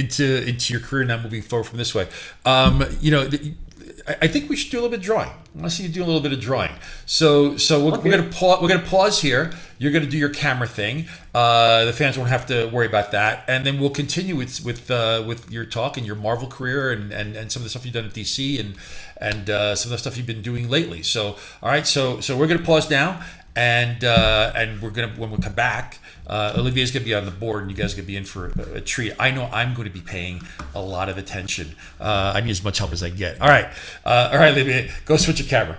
your career now, moving forward from this way, I think we should do a little bit of drawing. I want to see you do a little bit of drawing. So we're gonna pause here. You're gonna do your camera thing. The fans won't have to worry about that, and then we'll continue with your talk and your Marvel career and some of the stuff you've done at DC and some of the stuff you've been doing lately. So all right, so we're gonna pause now. And we're gonna, when we come back, Olivier's gonna be on the board, and you guys are gonna be in for a treat. I know I'm going to be paying a lot of attention. I need as much help as I get. All right, Olivier, go switch your camera.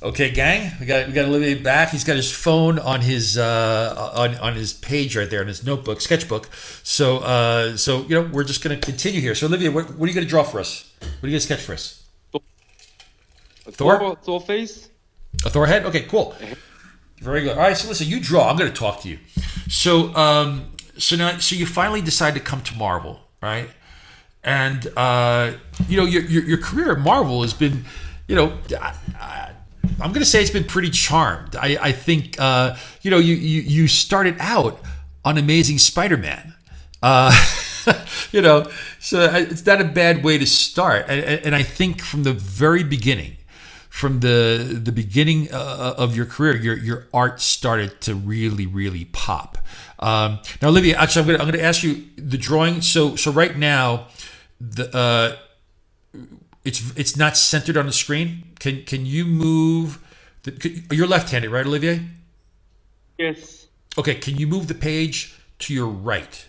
Okay, gang, we got Olivier back. He's got his phone on his on his page right there in his notebook, sketchbook. So we're just gonna continue here. So Olivier, what are you gonna draw for us? What are you gonna sketch for us? So A Thor? Thor face. A Thor head? Okay, cool. Very good. All right, so listen, you draw. I'm going to talk to you. So, so you finally decide to come to Marvel, right? And your career at Marvel has been, I'm going to say it's been pretty charmed. I think you started out on Amazing Spider-Man. So it's not a bad way to start. And I think from the very beginning, from the beginning of your career, your art started to really, really pop. Now, Olivier, actually, I'm going to ask you the drawing. So right now, it's not centered on the screen. Can you move? You're left-handed, right, Olivier? Yes. Okay. Can you move the page to your right?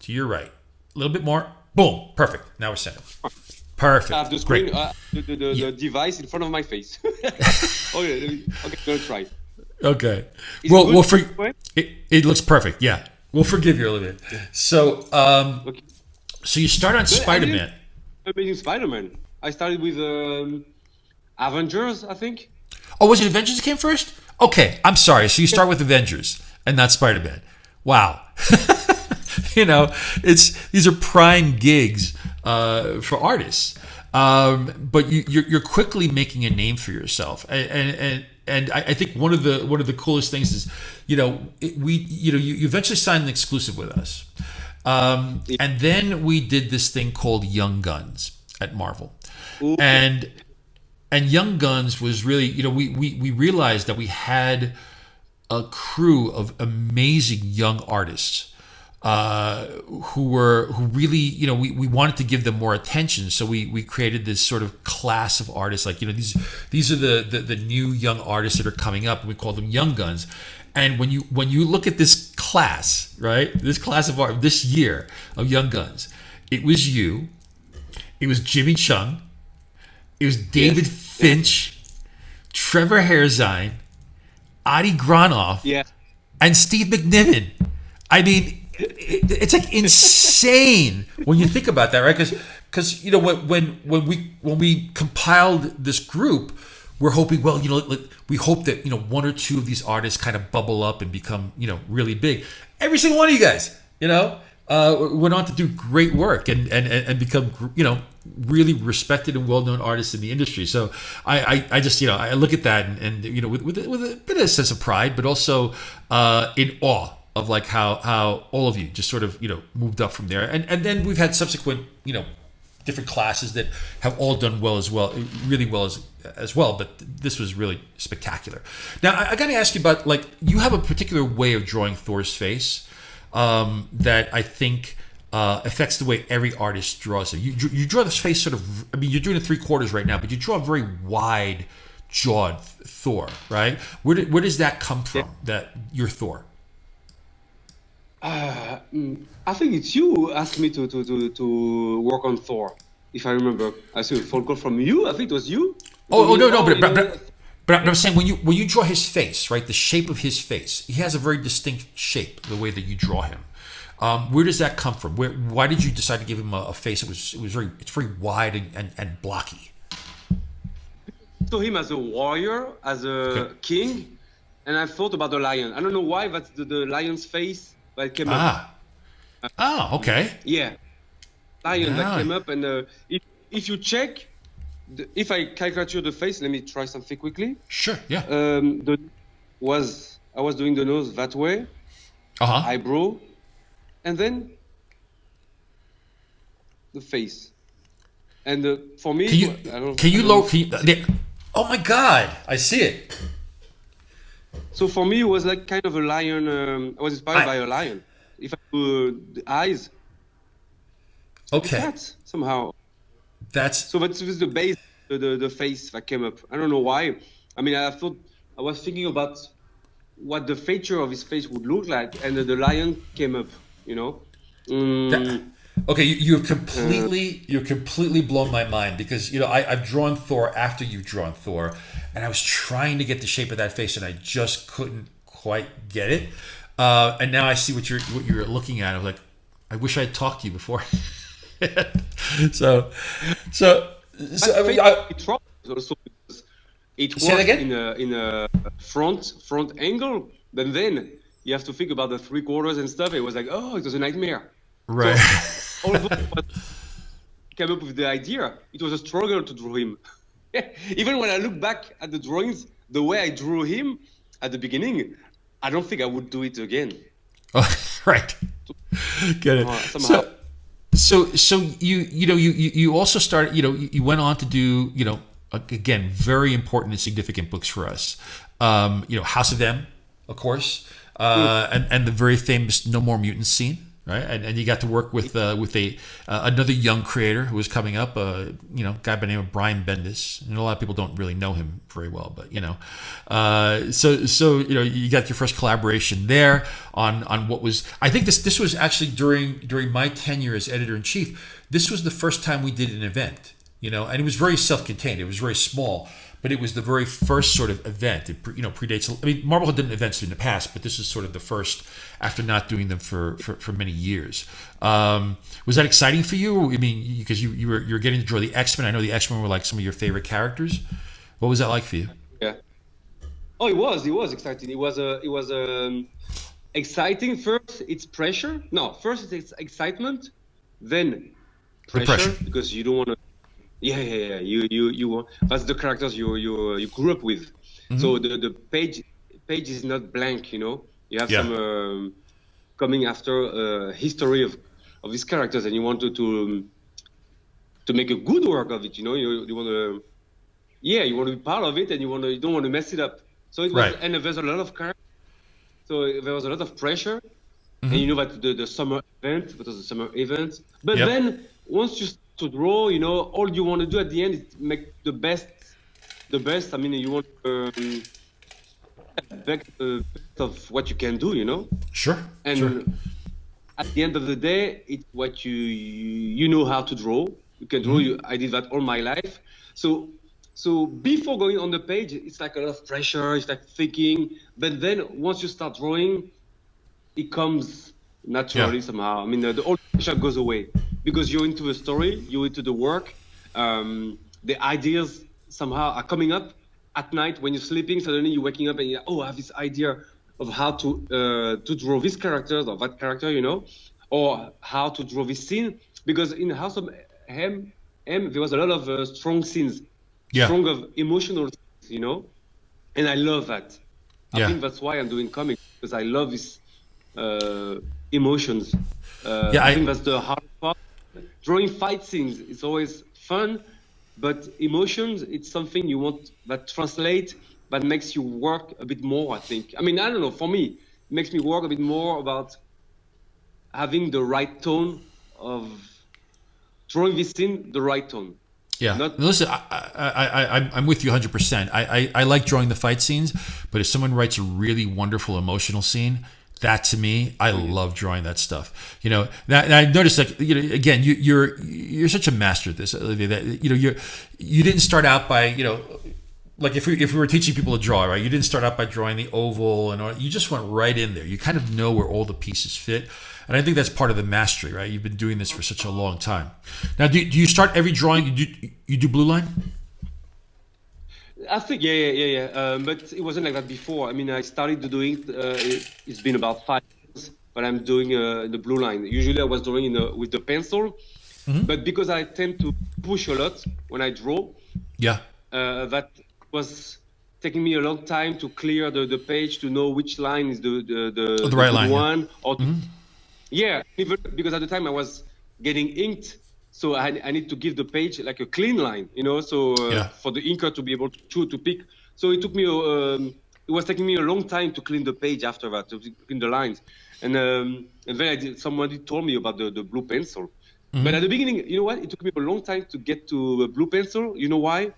To your right, a little bit more. Boom. Perfect. Now we're centered. Perfect. I have the screen, Great. the device in front of my face. Okay, gonna try. Okay. Is It looks perfect. Yeah. We'll forgive you, Olivier. So, so you start on Spider-Man. Amazing Spider-Man. I started with Avengers, I think. Oh, was it Avengers that came first? Okay. I'm sorry. So you start with Avengers and not Spider-Man. Wow. These are prime gigs for artists. But you're quickly making a name for yourself, and I think one of the coolest things is, you eventually signed an exclusive with us, and then we did this thing called Young Guns at Marvel, Ooh. and Young Guns was really, we realized that we had a crew of amazing young artists. Who really, we wanted to give them more attention. So we created this sort of class of artists, like, these are the new young artists that are coming up, and we call them Young Guns. And when you look at this class, right, this class of art, this year of Young Guns, it was you, it was Jimmy Chung, it was David Finch, Trevor Hairzine, Adi Granoff, and Steve McNiven. I mean, it's like insane when you think about that, right? Because when we compiled this group, we're hoping, we hope that one or two of these artists kind of bubble up and become really big. Every single one of you guys, went on to do great work and become really respected and well-known artists in the industry. So I just I look at that and with a bit of a sense of pride, but also in awe of like how all of you just sort of moved up from there, and then we've had subsequent different classes that have all done really well as well. But this was really spectacular. Now I got to ask you about, like, you have a particular way of drawing Thor's face that I think affects the way every artist draws it. You draw this face sort of. I mean, you're doing it 3/4 right now, but you draw a very wide jawed Thor, right? Where does that come from? That you're Thor. I think it's you who asked me to work on Thor, if I remember. I saw a phone call from you. I think it was you. No, but I'm saying when you draw his face, right, the shape of his face, he has a very distinct shape, the way that you draw him. Where does that come from? Why did you decide to give him a face that it's very wide and blocky? I saw him as a warrior, as a king, and I thought about the lion. I don't know why that's the lion's face. That came up. Okay. Yeah, lion that came up, and if you check, if I caricature the face, let me try something quickly. Sure. Yeah. I was doing the nose that way, eyebrow, and then the face, and for me, oh my God, I see it. So for me, it was like kind of a lion. I was inspired by a lion. If I do the eyes, cats somehow. That's the base, the face that came up. I don't know why. I mean, I was thinking about what the feature of his face would look like, and the lion came up. Okay, you've completely blown my mind, because I've drawn Thor after you've drawn Thor, and I was trying to get the shape of that face, and I just couldn't quite get it. And now I see what you're looking at. I'm like, I wish I had talked to you before. so I mean, also, It Say that works again? in a front angle, but then you have to think about the 3/4 and stuff. It was like, oh, it was a nightmare. Right. So although I came up with the idea, it was a struggle to draw him. Even when I look back at the drawings, the way I drew him at the beginning, I don't think I would do it again. Oh, right. Get it. Somehow. So you also started, you went on to do, again, very important and significant books for us. House of M, of course, and the very famous No More Mutants scene, right? And you got to work with another young creator who was coming up, guy by the name of Brian Bendis. And a lot of people don't really know him very well, but so you got your first collaboration there on what was, I think this was actually during my tenure as editor in chief. This was the first time we did an event, and it was very self-contained. It was very small. But it was the very first sort of event. It predates. I mean, Marvel had done events in the past, but this is sort of the first after not doing them for many years. Was that exciting for you? I mean, because you were getting to draw the X-Men. I know the X-Men were like some of your favorite characters. What was that like for you? Yeah. Oh, it was exciting. It was exciting. First, it's pressure. No, first it's excitement, then pressure. Because you don't want to. Yeah. You. That's the characters you grew up with. Mm-hmm. So the page is not blank. You have some coming after history of these characters, and you want to make a good work of it. You want to. Yeah, you want to be part of it, and you don't want to mess it up. So it was, right. And there's a lot of characters. So there was a lot of pressure, mm-hmm. And that the summer event, that was the summer event. But then once you to draw, all you want to do at the end is make the best. I mean, you want the best of what you can do, Sure. And sure. At the end of the day, it's what you know how to draw. You can draw. Mm-hmm. I did that all my life. So before going on the page, it's like a lot of pressure. It's like thinking. But then once you start drawing, it comes naturally somehow. I mean, the old pressure goes away. Because you're into the story, you're into the work, the ideas somehow are coming up at night when you're sleeping. Suddenly you're waking up and I have this idea of how to draw this character or that character, or how to draw this scene. Because in House of M, there was a lot of strong scenes, strong of emotional scenes, and I love that. I think that's why I'm doing comics, because I love these emotions. I think that's the hard part. Drawing fight scenes, it's always fun, but emotions, it's something you want that translate, that makes you work a bit more, I think. I mean, I don't know, for me, it makes me work a bit more about having the right tone of drawing this scene, the right tone. Yeah. Listen, I'm with you 100%. I like drawing the fight scenes, but if someone writes a really wonderful emotional scene, that to me, I love drawing that stuff. That I noticed that. Again, you're such a master at this, Olivier. That you didn't start out by like if we were teaching people to draw, right? You didn't start out by drawing the oval and all. You just went right in there. You kind of know where all the pieces fit, and I think that's part of the mastery, right? You've been doing this for such a long time. Now, do you start every drawing? You do blue line? I think yeah. But it wasn't like that before. I mean, I started doing it. It's been about 5 years, but I'm doing the blue line. Usually, I was drawing with the pencil, mm-hmm. But because I tend to push a lot when I draw, that was taking me a long time to clear the page to know which line is the right line one. Or even because at the time I was getting inked. So I need to give the page like a clean line, so for the inker to be able to pick. So it took me, it was taking me a long time to clean the page after that, to clean the lines. And then somebody told me about the blue pencil. Mm-hmm. But at the beginning, you know what? It took me a long time to get to a blue pencil. You know why?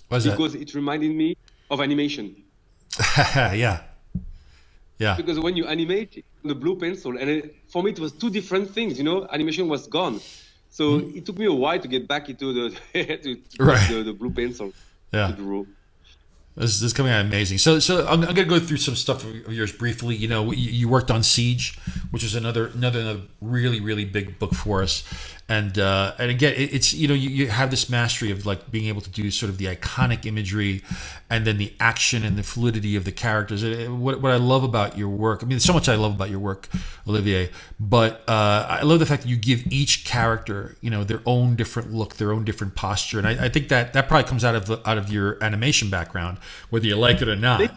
Because it reminded me of animation. Yeah. Because when you animate the blue pencil, and for me it was two different things, animation was gone. So it took me a while to get back into the blue pencil to draw. This is coming out amazing. So I'm going to go through some stuff of yours briefly. You worked on Siege which is another really really big book for us. And again, it's you have this mastery of like being able to do sort of the iconic imagery, and then the action and the fluidity of the characters. What I love about your work, I mean, there's so much I love about your work, Olivier, but I love the fact that you give each character their own different look, their own different posture, and I think that probably comes out of your animation background, whether you like it or not.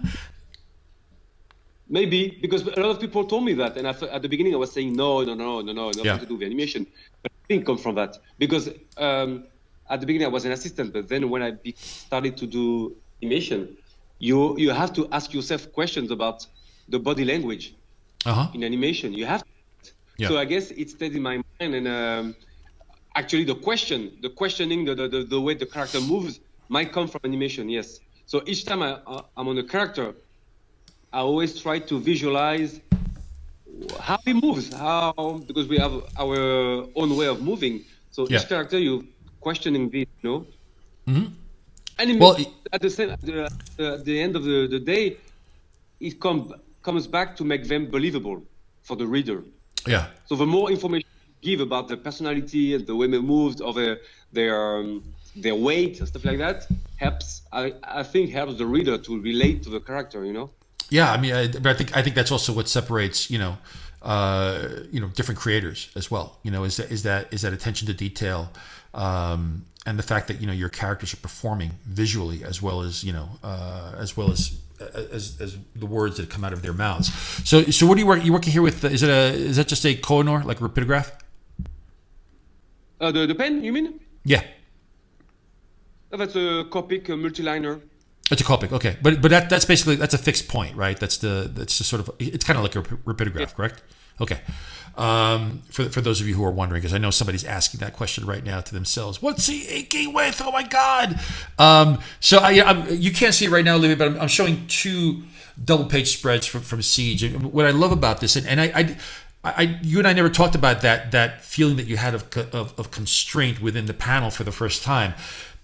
Maybe, because a lot of people told me that, and at the beginning I was saying no, nothing to do with animation. But I think come from that, because at the beginning I was an assistant, but then when I started to do animation, you have to ask yourself questions about the body language in animation. You have to. Yeah. So I guess it stayed in my mind, and actually the questioning, the way the character moves might come from animation. Yes. So each time I'm on a character, I always try to visualize how he moves, because we have our own way of moving. So each character, you questioning this, Mm-hmm. And at the end of the day, it comes back to make them believable for the reader. Yeah. So the more information you give about the personality and the way they moved, or their weight and stuff like that, helps. I think helps the reader to relate to the character. Yeah, I mean, but I think that's also what separates different creators as well. Is that attention to detail, and the fact that your characters are performing visually as well as as the words that come out of their mouths. So what do you work? You working here with? Is that just a Koh-i-Noor, like a rapidograph? The pen, you mean? Yeah. That's a Copic multiliner. It's a Copic, okay, but that's basically a fixed point, right? That's the sort of, it's kind of like a rapidograph, correct? Okay. For those of you who are wondering, because I know somebody's asking that question right now to themselves, what's he inking with? Oh my God! So you can't see it right now, Olivier, but I'm showing two double page spreads from Siege. And what I love about this, and you and I never talked about that feeling that you had of constraint within the panel for the first time.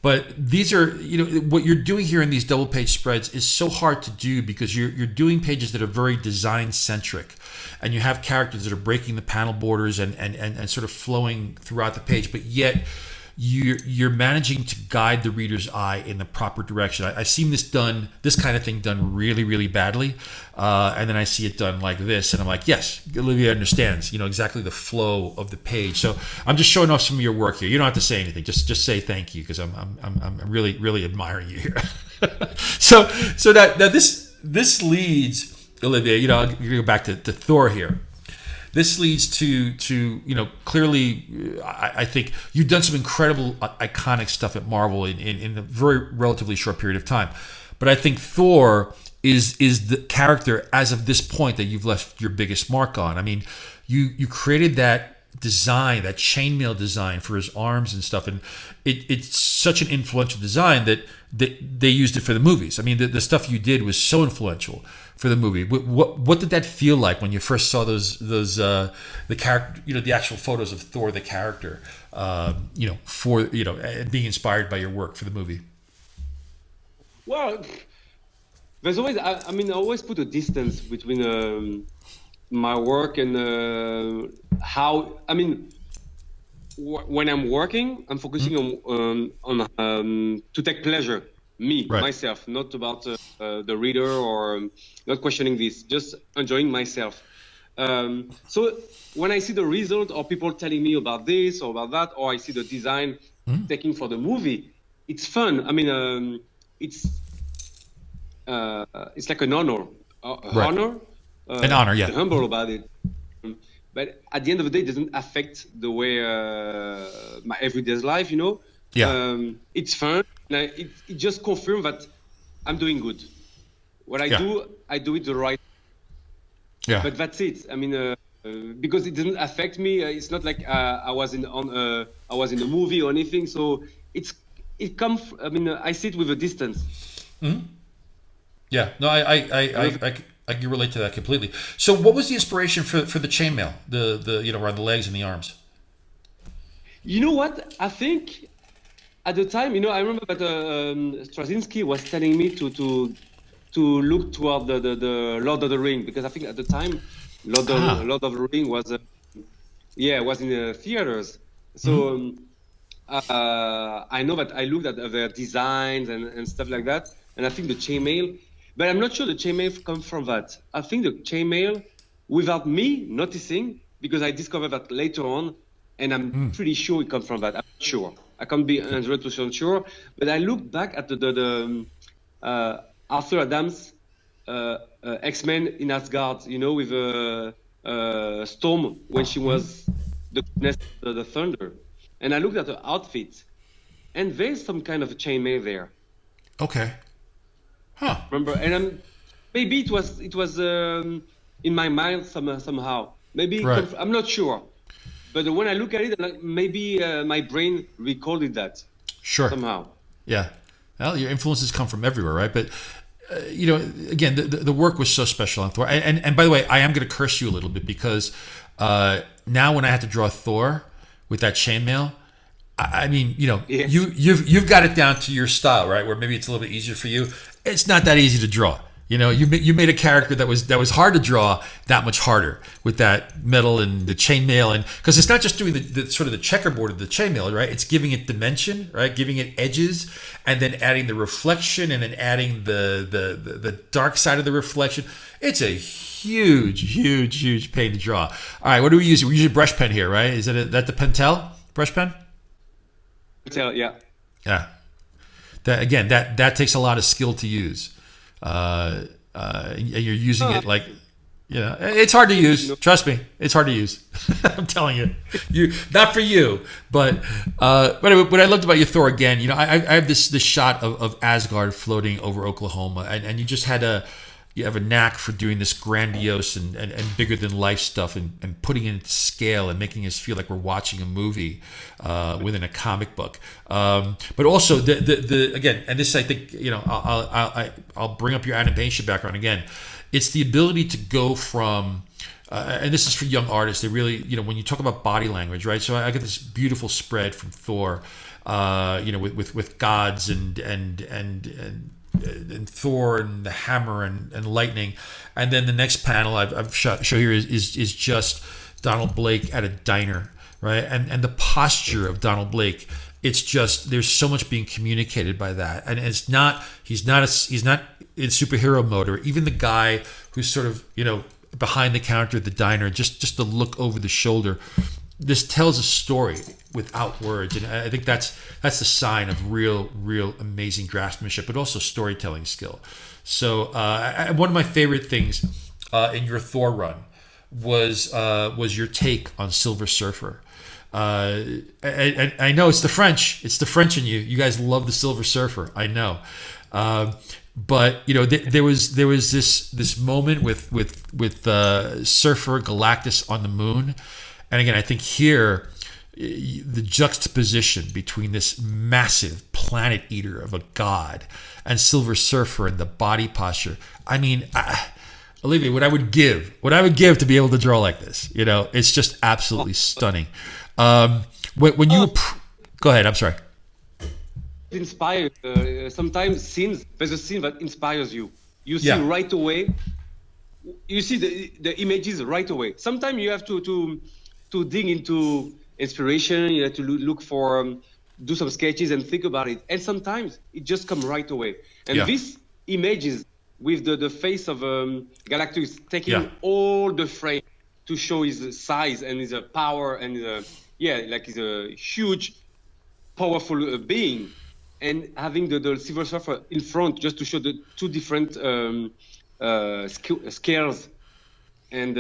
But these are, what you're doing here in these double page spreads is so hard to do, because you're doing pages that are very design centric, and you have characters that are breaking the panel borders and sort of flowing throughout the page, but yet you're managing to guide the reader's eye in the proper direction. I've seen this kind of thing done really, really badly, and then I see it done like this, and I'm like, yes, Olivier understands, exactly the flow of the page. So I'm just showing off some of your work here. You don't have to say anything. Just say thank you, because I'm really, really admiring you here. so that this leads, Olivier. You're gonna go back to Thor here. This leads to clearly, I think you've done some incredible, iconic stuff at Marvel in a very relatively short period of time. But I think Thor is the character as of this point that you've left your biggest mark on. I mean, you created that design, that chainmail design for his arms and stuff, and it's such an influential design that they used it for the movies. I mean, the stuff you did was so influential for the movie. What did that feel like when you first saw those the character, the actual photos of Thor the character, for being inspired by your work for the movie? Well, there's always, I always put a distance between my work and how, when I'm working, I'm focusing on to take pleasure, myself, not about the reader, or not questioning this, just enjoying myself. So when I see the result, or people telling me about this or about that, or I see the design taking for the movie, it's fun. It's like an honor. An honor, yeah. Humble about it. But at the end of the day, it doesn't affect the way my everyday life, Yeah. It's fun. And it just confirms that I'm doing good. What I do it the right way. Yeah. But that's it. Because it doesn't affect me. It's not like I was in the movie or anything. So it comes. I see it with a distance. Mm-hmm. Yeah. No, I can relate to that completely. So, what was the inspiration for the chainmail? The around the legs and the arms. You know what? I think at the time, I remember that Straczynski was telling me to to look toward the Lord of the Ring, because I think at the time Lord of the Ring was was in the theaters. So I know that I looked at their designs and stuff like that, and I think the chainmail, but I'm not sure the chainmail comes from that. I think the chainmail, without me noticing, because I discovered that later on, and I'm pretty sure it comes from that. I'm not sure. I can't be 100% sure, but I look back at the Arthur Adams X-Men in Asgard, with Storm when she was the goddess of the thunder, and I looked at her outfit, and there's some kind of a chainmail there. Okay. Huh. Remember, and maybe it was in my mind somehow. Maybe Right. I'm not sure, but when I look at it, maybe my brain recorded that Sure. somehow. Yeah. Well, your influences come from everywhere, right? But again, the work was so special on Thor. And by the way, I am going to curse you a little bit because now when I have to draw Thor with that chainmail, I mean, Yes. you've got it down to your style, right? Where maybe it's a little bit easier for you. It's not that easy to draw. You made a character that was hard to draw that much harder with that metal and the chainmail, and because it's not just doing the sort of the checkerboard of the chainmail, right? It's giving it dimension, right? Giving it edges, and then adding the reflection, and then adding the dark side of the reflection. It's a huge pain to draw. All right, what do we use? We use a brush pen here, right? Is that the Pentel brush pen? Yeah. Yeah. That takes a lot of skill to use. You're using it like, it's hard to use. Trust me, it's hard to use. I'm telling you, not for you, but what I loved about your Thor again, I have this shot of Asgard floating over Oklahoma, and you just you have a knack for doing this grandiose and bigger than life stuff and putting it into scale and making us feel like we're watching a movie within a comic book. But also the again, and this I think I'll bring up your animation background again. It's the ability to go from and this is for young artists. They really when you talk about body language, right? So I get this beautiful spread from Thor, with gods and Thor and the hammer and lightning, and then the next panel I've show here is just Donald Blake at a diner, right? And the posture of Donald Blake, it's just there's so much being communicated by that, and he's not in superhero mode, or even the guy who's sort of behind the counter at the diner, just to look over the shoulder. This tells a story without words, and I think that's the sign of real amazing draftsmanship, but also storytelling skill. So one of my favorite things in your Thor run was your take on Silver Surfer. I know it's the French in you. You guys love the Silver Surfer. I know. But there was this moment with Surfer Galactus on the moon. And again, I think here, the juxtaposition between this massive planet eater of a god and Silver Surfer and the body posture. I mean, Olivier, what I would give to be able to draw like this, it's just absolutely stunning. When you go ahead, I'm sorry. Inspired. Sometimes there's a scene that inspires you. You see right away. You see the images right away. Sometimes you have to dig into inspiration. You have to look for, do some sketches and think about it. And sometimes it just comes right away. And these images with the face of Galactus taking all the frame to show his size and his power and he's a huge, powerful being. And having the Silver Surfer in front just to show the two different scales and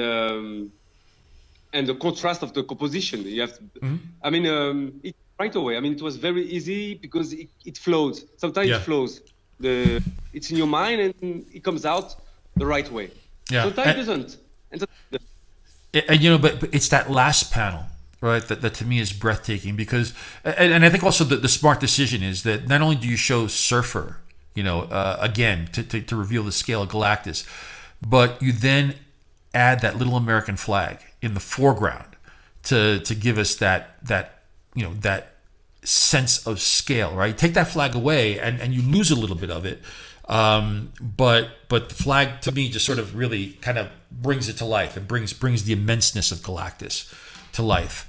the contrast of the composition. You have, I mean, it right away. I mean, it was very easy because it flows. Sometimes it flows. It's in your mind and it comes out the right way. Yeah. Sometimes it doesn't. And but it's that last panel, right? That to me is breathtaking because, and I think also the smart decision is that not only do you show Surfer, again to reveal the scale of Galactus, but you then add that little American flag in the foreground to give us that sense of scale, right? Take that flag away and you lose a little bit of it. But the flag to me just sort of really kind of brings it to life and brings the immenseness of Galactus to life,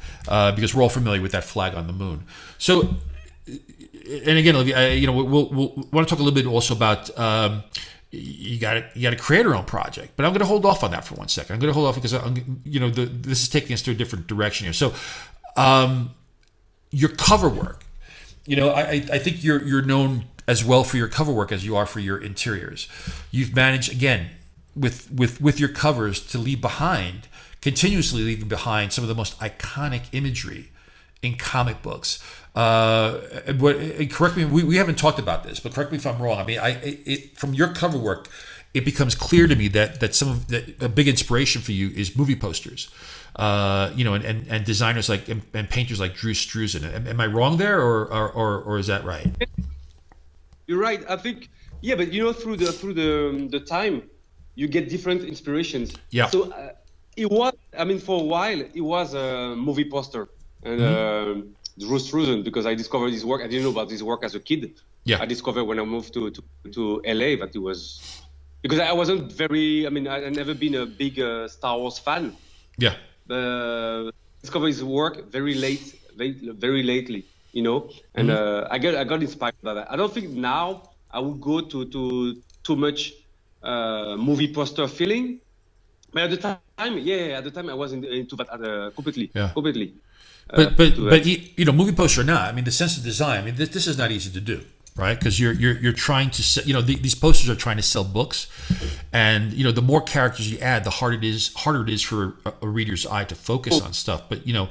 because we're all familiar with that flag on the moon. So, and again, Olivier, we'll want to talk a little bit also about you got to create our own project, but I'm going to hold off on that for 1 second. I'm going to hold off because this is taking us to a different direction here. So, your cover work, I think you're known as well for your cover work as you are for your interiors. You've managed again with your covers to continuously leaving behind some of the most iconic imagery in comic books. Correct me, we haven't talked about this, but correct me if I'm wrong. I mean, from your cover work, it becomes clear to me that a big inspiration for you is movie posters. And designers and painters like Drew Struzan. Am I wrong there, or is that right? You're right. I think, yeah, but through the time, you get different inspirations. Yeah. So it was, for a while, it was a movie poster, and Drew Struzan, because I discovered his work. I didn't know about his work as a kid. Yeah. I discovered when I moved to LA that it was, because I wasn't very. I'd never been a big Star Wars fan. Yeah. Discovered his work very lately, and I got inspired by that. I don't think now I would go to too much movie poster feeling, but at the time I was into that completely. But movie poster or not, the sense of design. This is not easy to do, right? Because you're trying to sell, these posters are trying to sell books, and the more characters you add, the harder it is for a reader's eye to focus on stuff. But you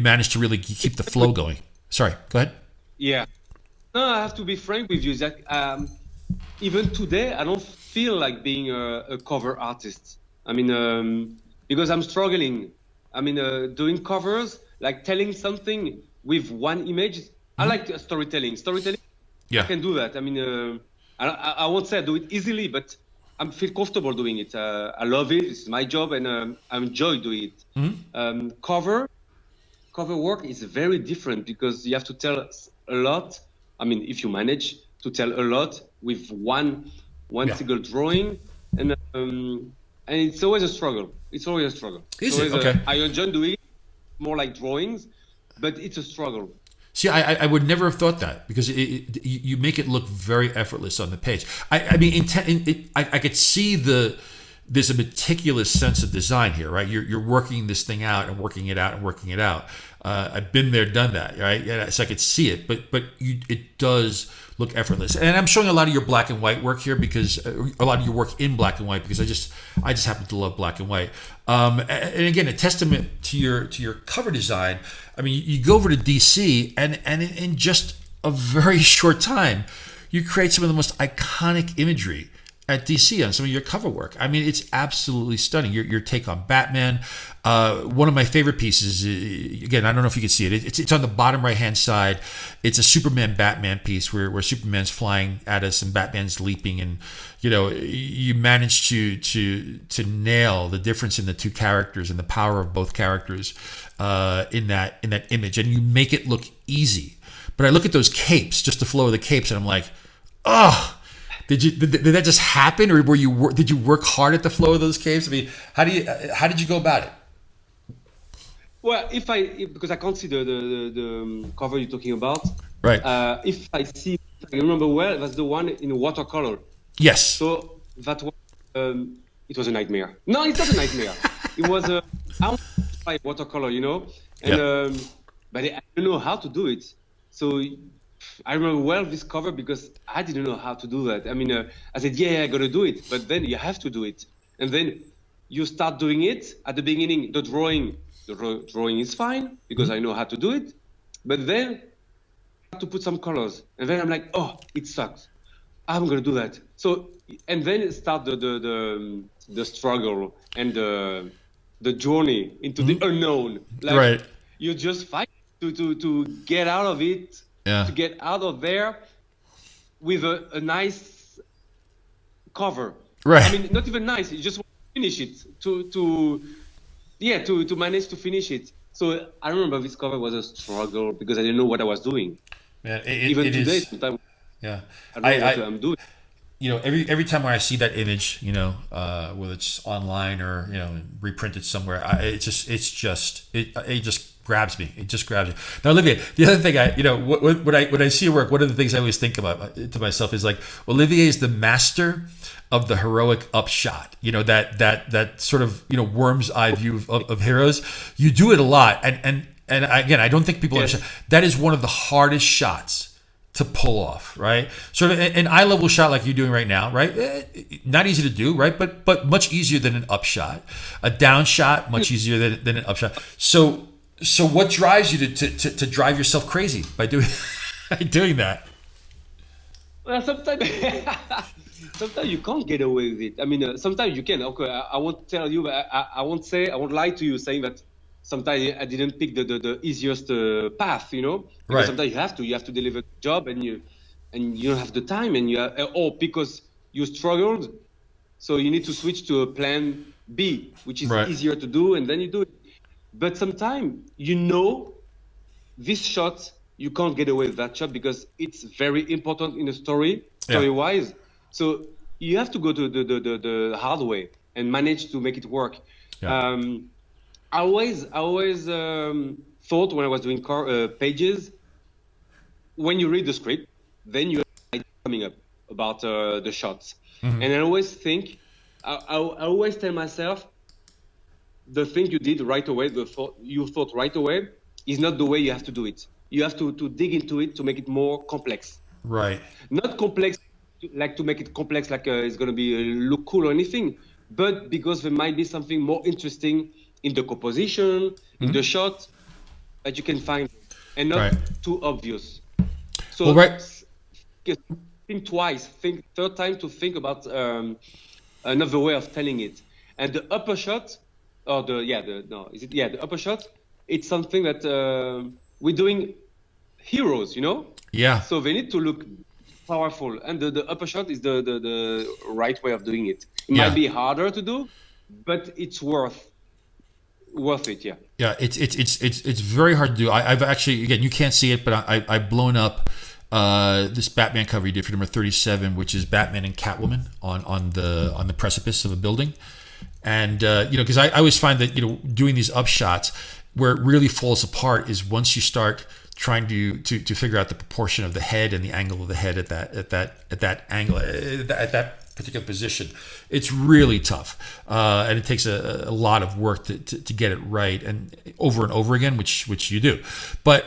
manage to really keep the flow going. Sorry, go ahead. Yeah, no, I have to be frank with you. That even today, I don't feel like being a cover artist. Because I'm struggling. Doing covers, like telling something with one image. I like storytelling. Yeah. I can do that. I won't say I do it easily, but I feel comfortable doing it. I love it. It's my job, and I enjoy doing it. Cover work is very different because you have to tell a lot. If you manage to tell a lot with one single drawing, and it's always a struggle. Is it? Okay. I enjoy doing it, more like drawings, but it's a struggle. See, I would never have thought that because you make it look very effortless on the page. I could see there's a meticulous sense of design here, right? You're working this thing out and working it out. I've been there, done that, right? Yeah, so I could see it, but it does look effortless. And I'm showing a lot of your black and white work here because a lot of your work in black and white because I just happen to love black and white. And again, a testament to your cover design. You go over to DC and in just a very short time, you create some of the most iconic imagery at DC on some of your cover work. It's absolutely stunning. Your take on Batman. One of my favorite pieces, again, I don't know if you can see it. It's on the bottom right-hand side. It's a Superman-Batman piece where Superman's flying at us and Batman's leaping, and you manage to nail the difference in the two characters and the power of both characters in that image, and you make it look easy. But I look at those capes, just the flow of the capes, and I'm like, oh. Did that just happen, or did you work hard at the flow of those capes? How did you go about it? Well, because I can't see the cover you're talking about. Right. If I remember well, that's the one in watercolor. Yes. So that one, it was a nightmare. No, it's not a nightmare. It was a watercolor, and but I don't know how to do it. So I remember well this cover because I didn't know how to do that. I said, I got to do it. But then you have to do it. And then you start doing it. At the beginning, the drawing is fine because I know how to do it. But then I have to put some colors. And then I'm like, oh, it sucks. I'm going to do that. So, and then start the struggle and the journey into the unknown. Right. You just fight to get out of it. Yeah. To get out of there with a nice cover. Right. Not even nice. You just want to finish it. To manage to finish it. So I remember this cover was a struggle because I didn't know what I was doing. Man, even today, sometimes Yeah. I don't know what I'm doing. Every time when I see that image, whether it's online or reprinted somewhere, it just grabs me. It just grabs me. Now, Olivier, the other thing when I see your work, one of the things I always think about to myself is like, Olivier is the master of the heroic upshot. That sort of worm's eye view of heroes. You do it a lot, and again, I don't think people understand. That is one of the hardest shots to pull off, right? Sort of an eye level shot like you're doing right now, right? Not easy to do, right? But much easier than an upshot. A down shot, much easier than an upshot. So what drives you to drive yourself crazy by doing that? Well, sometimes you can't get away with it. I mean, sometimes you can. Okay, I won't tell you, but I won't lie to you saying that sometimes I didn't pick the easiest path, because right. sometimes you have to deliver the job and you don't have the time or because you struggled, so you need to switch to a plan B, which is right. easier to do, and then you do it. But sometimes this shot, you can't get away with that shot because it's very important in the story-wise. So you have to go to the hard way and manage to make it work. Yeah. I always thought when I was doing pages, when you read the script, then you have an idea coming up about the shots. Mm-hmm. And I always think, I always tell myself, the thing you did right away, you thought right away, is not the way you have to do it. You have to dig into it to make it more complex. Right. Not complex, like to make it complex, like it's going to be look cool or anything, but because there might be something more interesting in the composition, in the shot, that you can find, and not too obvious. So think twice, think third time to think about another way of telling it. And the upper shot, or the upper shot, it's something that we're doing heroes, Yeah. So they need to look powerful, and the upper shot is the right way of doing it. It might be harder to do, but it's worth it. Yeah, it's very hard to do. I've actually, again, you can't see it, but I've blown up this Batman cover you did for number 37, which is Batman and Catwoman on the precipice of a building. And because I always find that doing these upshots, where it really falls apart is once you start trying to figure out the proportion of the head and the angle of the head at that angle, at that particular position. It's really tough, and it takes a lot of work to get it right, and over again, which you do. But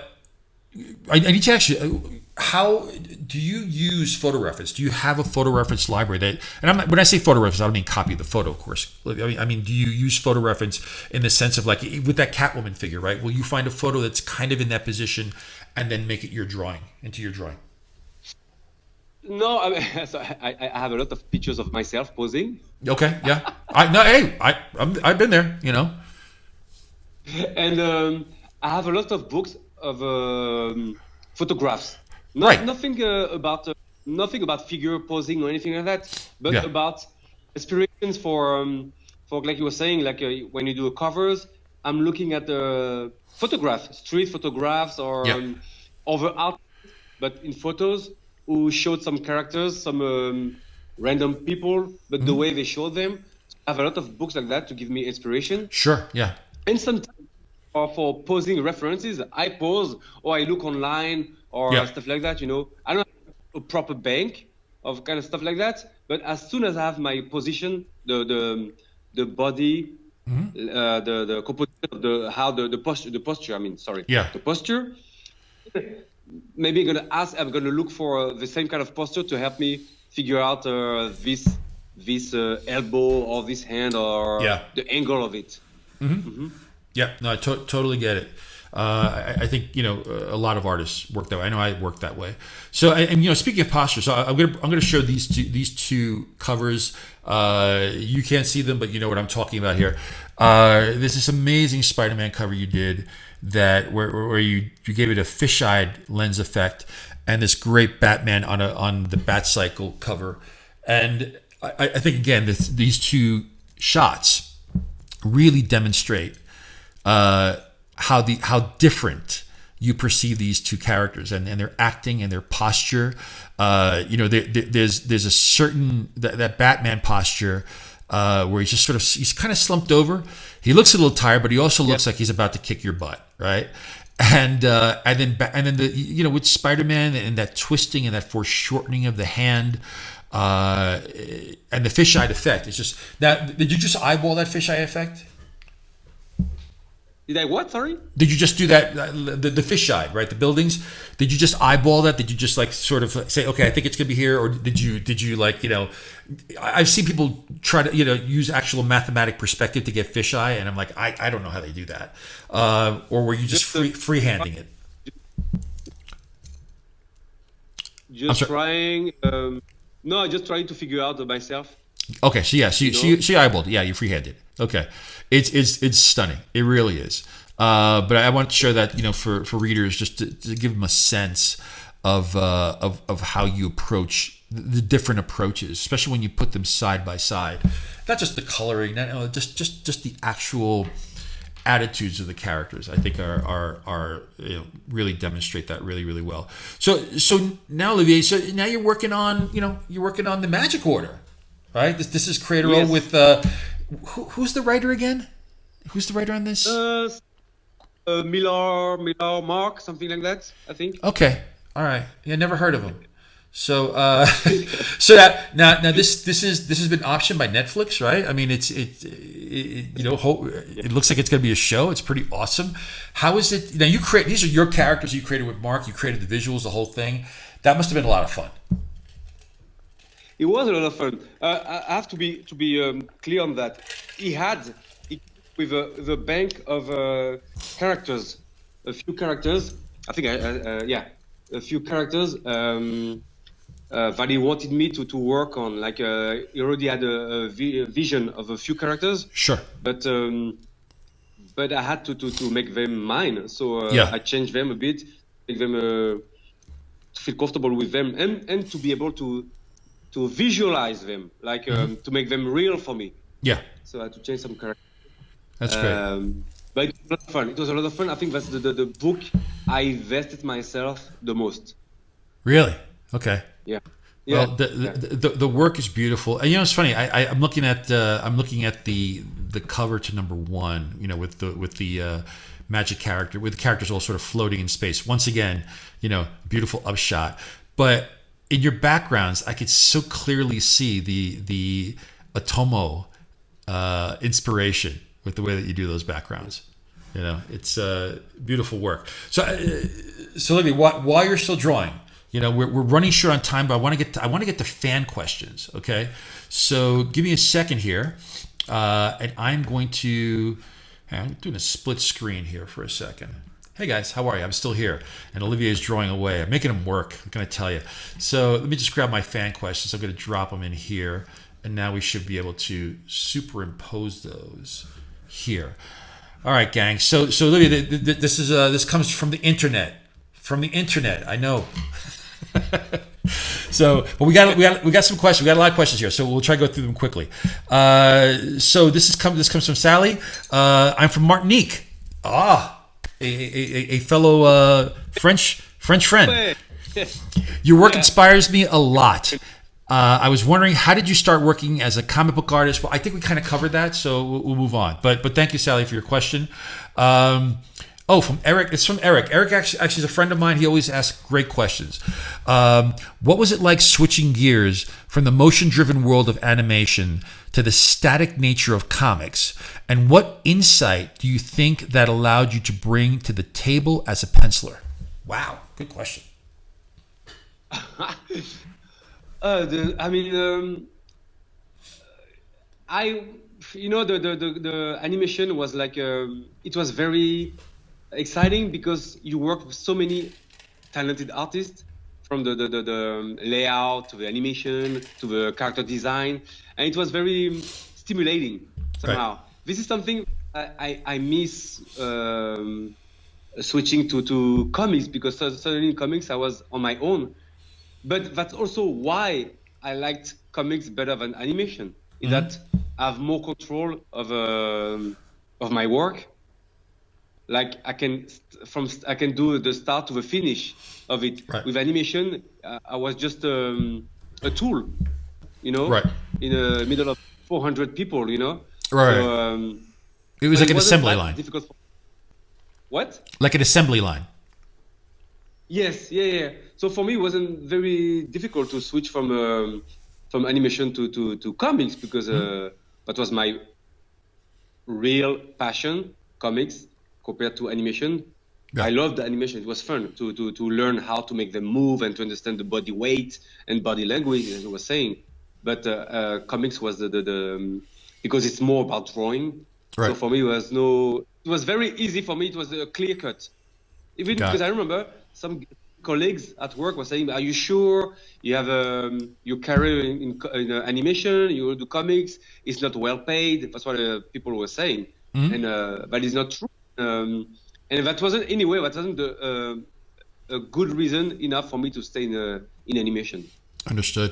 I need to ask you, how do you use photo reference? Do you have a photo reference library when I say photo reference, I don't mean copy the photo, of course. I mean, do you use photo reference in the sense of like with that Catwoman figure, right? Will you find a photo that's kind of in that position and then make it into your drawing? No, I have a lot of pictures of myself posing. Okay, yeah. I've been there, And I have a lot of books of photographs. Nothing about figure posing or anything like that, but about inspirations for like you were saying, like when you do covers, I'm looking at the street photographs or over art, but in photos who showed some characters, some random people, but the way they showed them. I have a lot of books like that to give me inspiration. Sure, yeah. And sometimes for posing references, I pose or I look online or stuff like that, I don't have a proper bank of kind of stuff like that, but as soon as I have my position, the body, the composition of the posture, the posture, maybe I'm gonna look for the same kind of posture to help me figure out this elbow or this hand or the angle of it. Yeah, no, I totally get it. I think a lot of artists work that way. I know I work that way. So, and speaking of posture, so I'm gonna show these two covers. You can't see them, but you know what I'm talking about here. There's this amazing Spider-Man cover you did where you gave it a fisheye lens effect, and this great Batman on the Batcycle cover. And I think again these two shots really demonstrate how different you perceive these two characters and their acting and their posture. There's a certain that Batman posture where he's kind of slumped over. He looks a little tired, but he also looks like he's about to kick your butt, right? And then with Spider-Man and that twisting and that foreshortening of the hand, and the fisheye effect. It's just now. Did you just eyeball that fisheye effect? Did I what? Sorry. Did you just do that? The fisheye, right? The buildings. Did you just eyeball that? Did you just like sort of say, okay, I think it's gonna be here, or did you like I've seen people try to use actual mathematic perspective to get fisheye, and I'm like, I don't know how they do that. Or were you just freehanding it? Just trying. No, just trying to figure out myself. Okay, so yeah, she eyeballed. Yeah, you freehanded. Okay, it's stunning. It really is. But I want to share that for readers, just to give them a sense of how you approach the different approaches, especially when you put them side by side. Not just the coloring, just the actual attitudes of the characters. I think are really demonstrate that really, really well. So now, Olivier, now you're working on the Magic Order, right? This is Creator with who's the writer again? Who's the writer on this? Miller Mark, something like that, I think. Okay, all right. Yeah, never heard of him. So so that now this has been optioned by Netflix, right? I mean, it looks like it's going to be a show. It's pretty awesome. How is it? Now these are your characters you created with Mark. You created the visuals, the whole thing. That must have been a lot of fun. It was a lot of fun. I have to be clear on that. He with a bank of characters, a few characters. I think a few characters. That he wanted me to work on. Like he already had a vision of a few characters. Sure. But I had to make them mine. So I changed them a bit, make them to feel comfortable with them, and to be able to visualize them, like to make them real for me. Yeah. So I had to change some characters. That's great. But it was a lot of fun. It was a lot of fun. I think that's the book I invested myself the most. Really? Okay. Yeah. Well, the work is beautiful. And it's funny. I'm looking at the cover to number 1. With the magic character, with the characters all sort of floating in space. Once again, beautiful upshot. But in your backgrounds, I could so clearly see the Otomo inspiration with the way that you do those backgrounds. It's beautiful work. So Olivier, while you're still drawing. We're running short on time, but I want to get to fan questions. Okay, so give me a second here, and I'm doing a split screen here for a second. Hey guys, how are you? I'm still here, and Olivier is drawing away. I'm making him work. I'm gonna tell you. So let me just grab my fan questions. I'm gonna drop them in here, and now we should be able to superimpose those here. All right, gang. So Olivier, this comes from the internet. From the internet, I know. But we got some questions. We got a lot of questions here, so we'll try to go through them quickly. So this comes from Sally. I'm from Martinique. A fellow French friend. Your work inspires me a lot. I was wondering, how did you start working as a comic book artist? Well, I think we kind of covered that, so we'll move on. But thank you, Sally, for your question. From Eric. It's from Eric. Eric actually is a friend of mine. He always asks great questions. What was it like switching gears from the motion-driven world of animation to the static nature of comics? And what insight do you think that allowed you to bring to the table as a penciler? Wow, good question. The animation was like it was very exciting because you work with so many talented artists, from the layout to the animation to the character design, and it was very stimulating somehow. Right. This is something I miss switching to comics, because suddenly in comics I was on my own. But that's also why I liked comics better than animation, in that I have more control of my work. like I can do the start to the finish of it. Right. With animation, I was just a tool, you know, Right. in the middle of 400 people, you know. Right. So, it was but like an wasn't assembly that line. difficult what? Like an assembly line. Yes, yeah. So for me, it wasn't very difficult to switch from animation to comics because that was my real passion, comics, compared to animation. Yeah. I loved the animation. It was fun to learn how to make them move and to understand the body weight and body language, as I was saying. But comics was the because it's more about drawing. Right. So for me, it was very easy for me. It was a clear cut. Even because I remember some colleagues at work were saying, "Are you sure you have your career in animation? You will do comics? It's not well paid." That's what people were saying, and but it's not true. And that wasn't a good reason enough for me to stay in animation. Understood.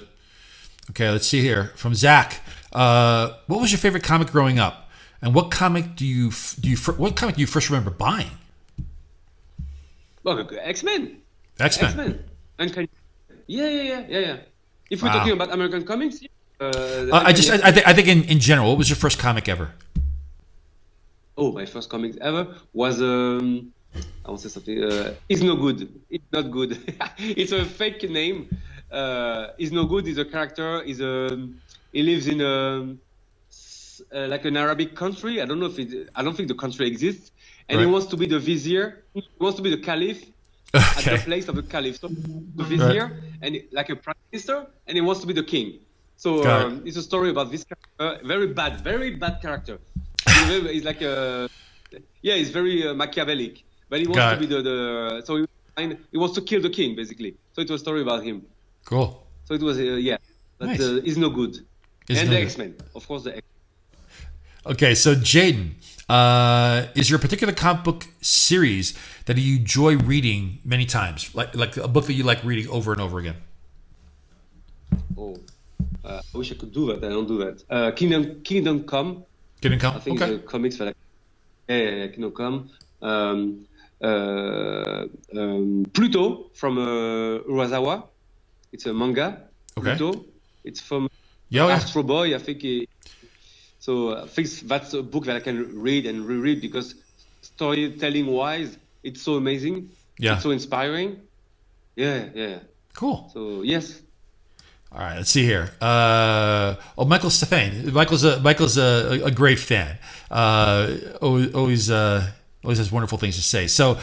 Okay, let's see here from Zach. What was your favorite comic growing up, and what comic do you first remember buying? Well, X-Men. X-Men. Yeah. If we're talking about American comics, I think in general, what was your first comic ever? Oh, my first comics ever was I want to say something. It's no good. It's not good. It's a fake name. It's no good. He's a character. He lives in like an Arabic country. I don't think the country exists. And he wants to be the vizier. He wants to be the caliph at the place of the caliph. So the vizier and like a prime minister, and he wants to be the king. So it's a story about this character. Very bad character. He's like he's very Machiavellic, but he wants to be so he wants to kill the king basically. So it was a story about him. Cool. So it was but nice. It's no good. And the X-Men, of course, the X-Men. Okay, so Jaden, is there a particular comic book series that you enjoy reading many times, like a book that you like reading over and over again? Oh, I wish I could do that. I don't do that. Kingdom Come. Kingdom Come. I think it's a comics for Kingdom Come. Pluto from Urasawa. It's a manga. Okay. Pluto. It's from Astro Boy. I think that's a book that I can read and reread because storytelling wise, it's so amazing. Yeah. It's so inspiring. Yeah. Cool. So yes. All right, let's see here. Michael Stefan. Michael's a great fan. Always has wonderful things to say. So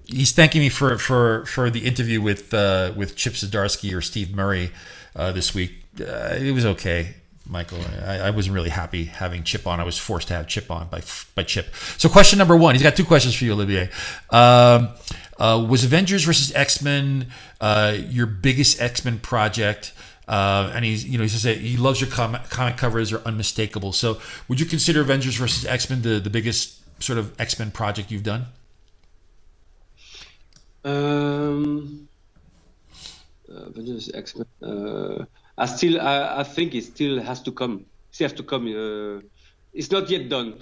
he's thanking me for the interview with Chip Zdarsky or Steve Murray this week. It was okay, Michael. I wasn't really happy having Chip on. I was forced to have Chip on by Chip. So question number one. He's got two questions for you, Olivier. Was Avengers versus X-Men your biggest X-Men project? And he says he loves your comic covers are unmistakable. So would you consider Avengers versus X-Men the biggest sort of X-Men project you've done? Avengers X-Men. I think it still has to come. Still have to come. It's not yet done.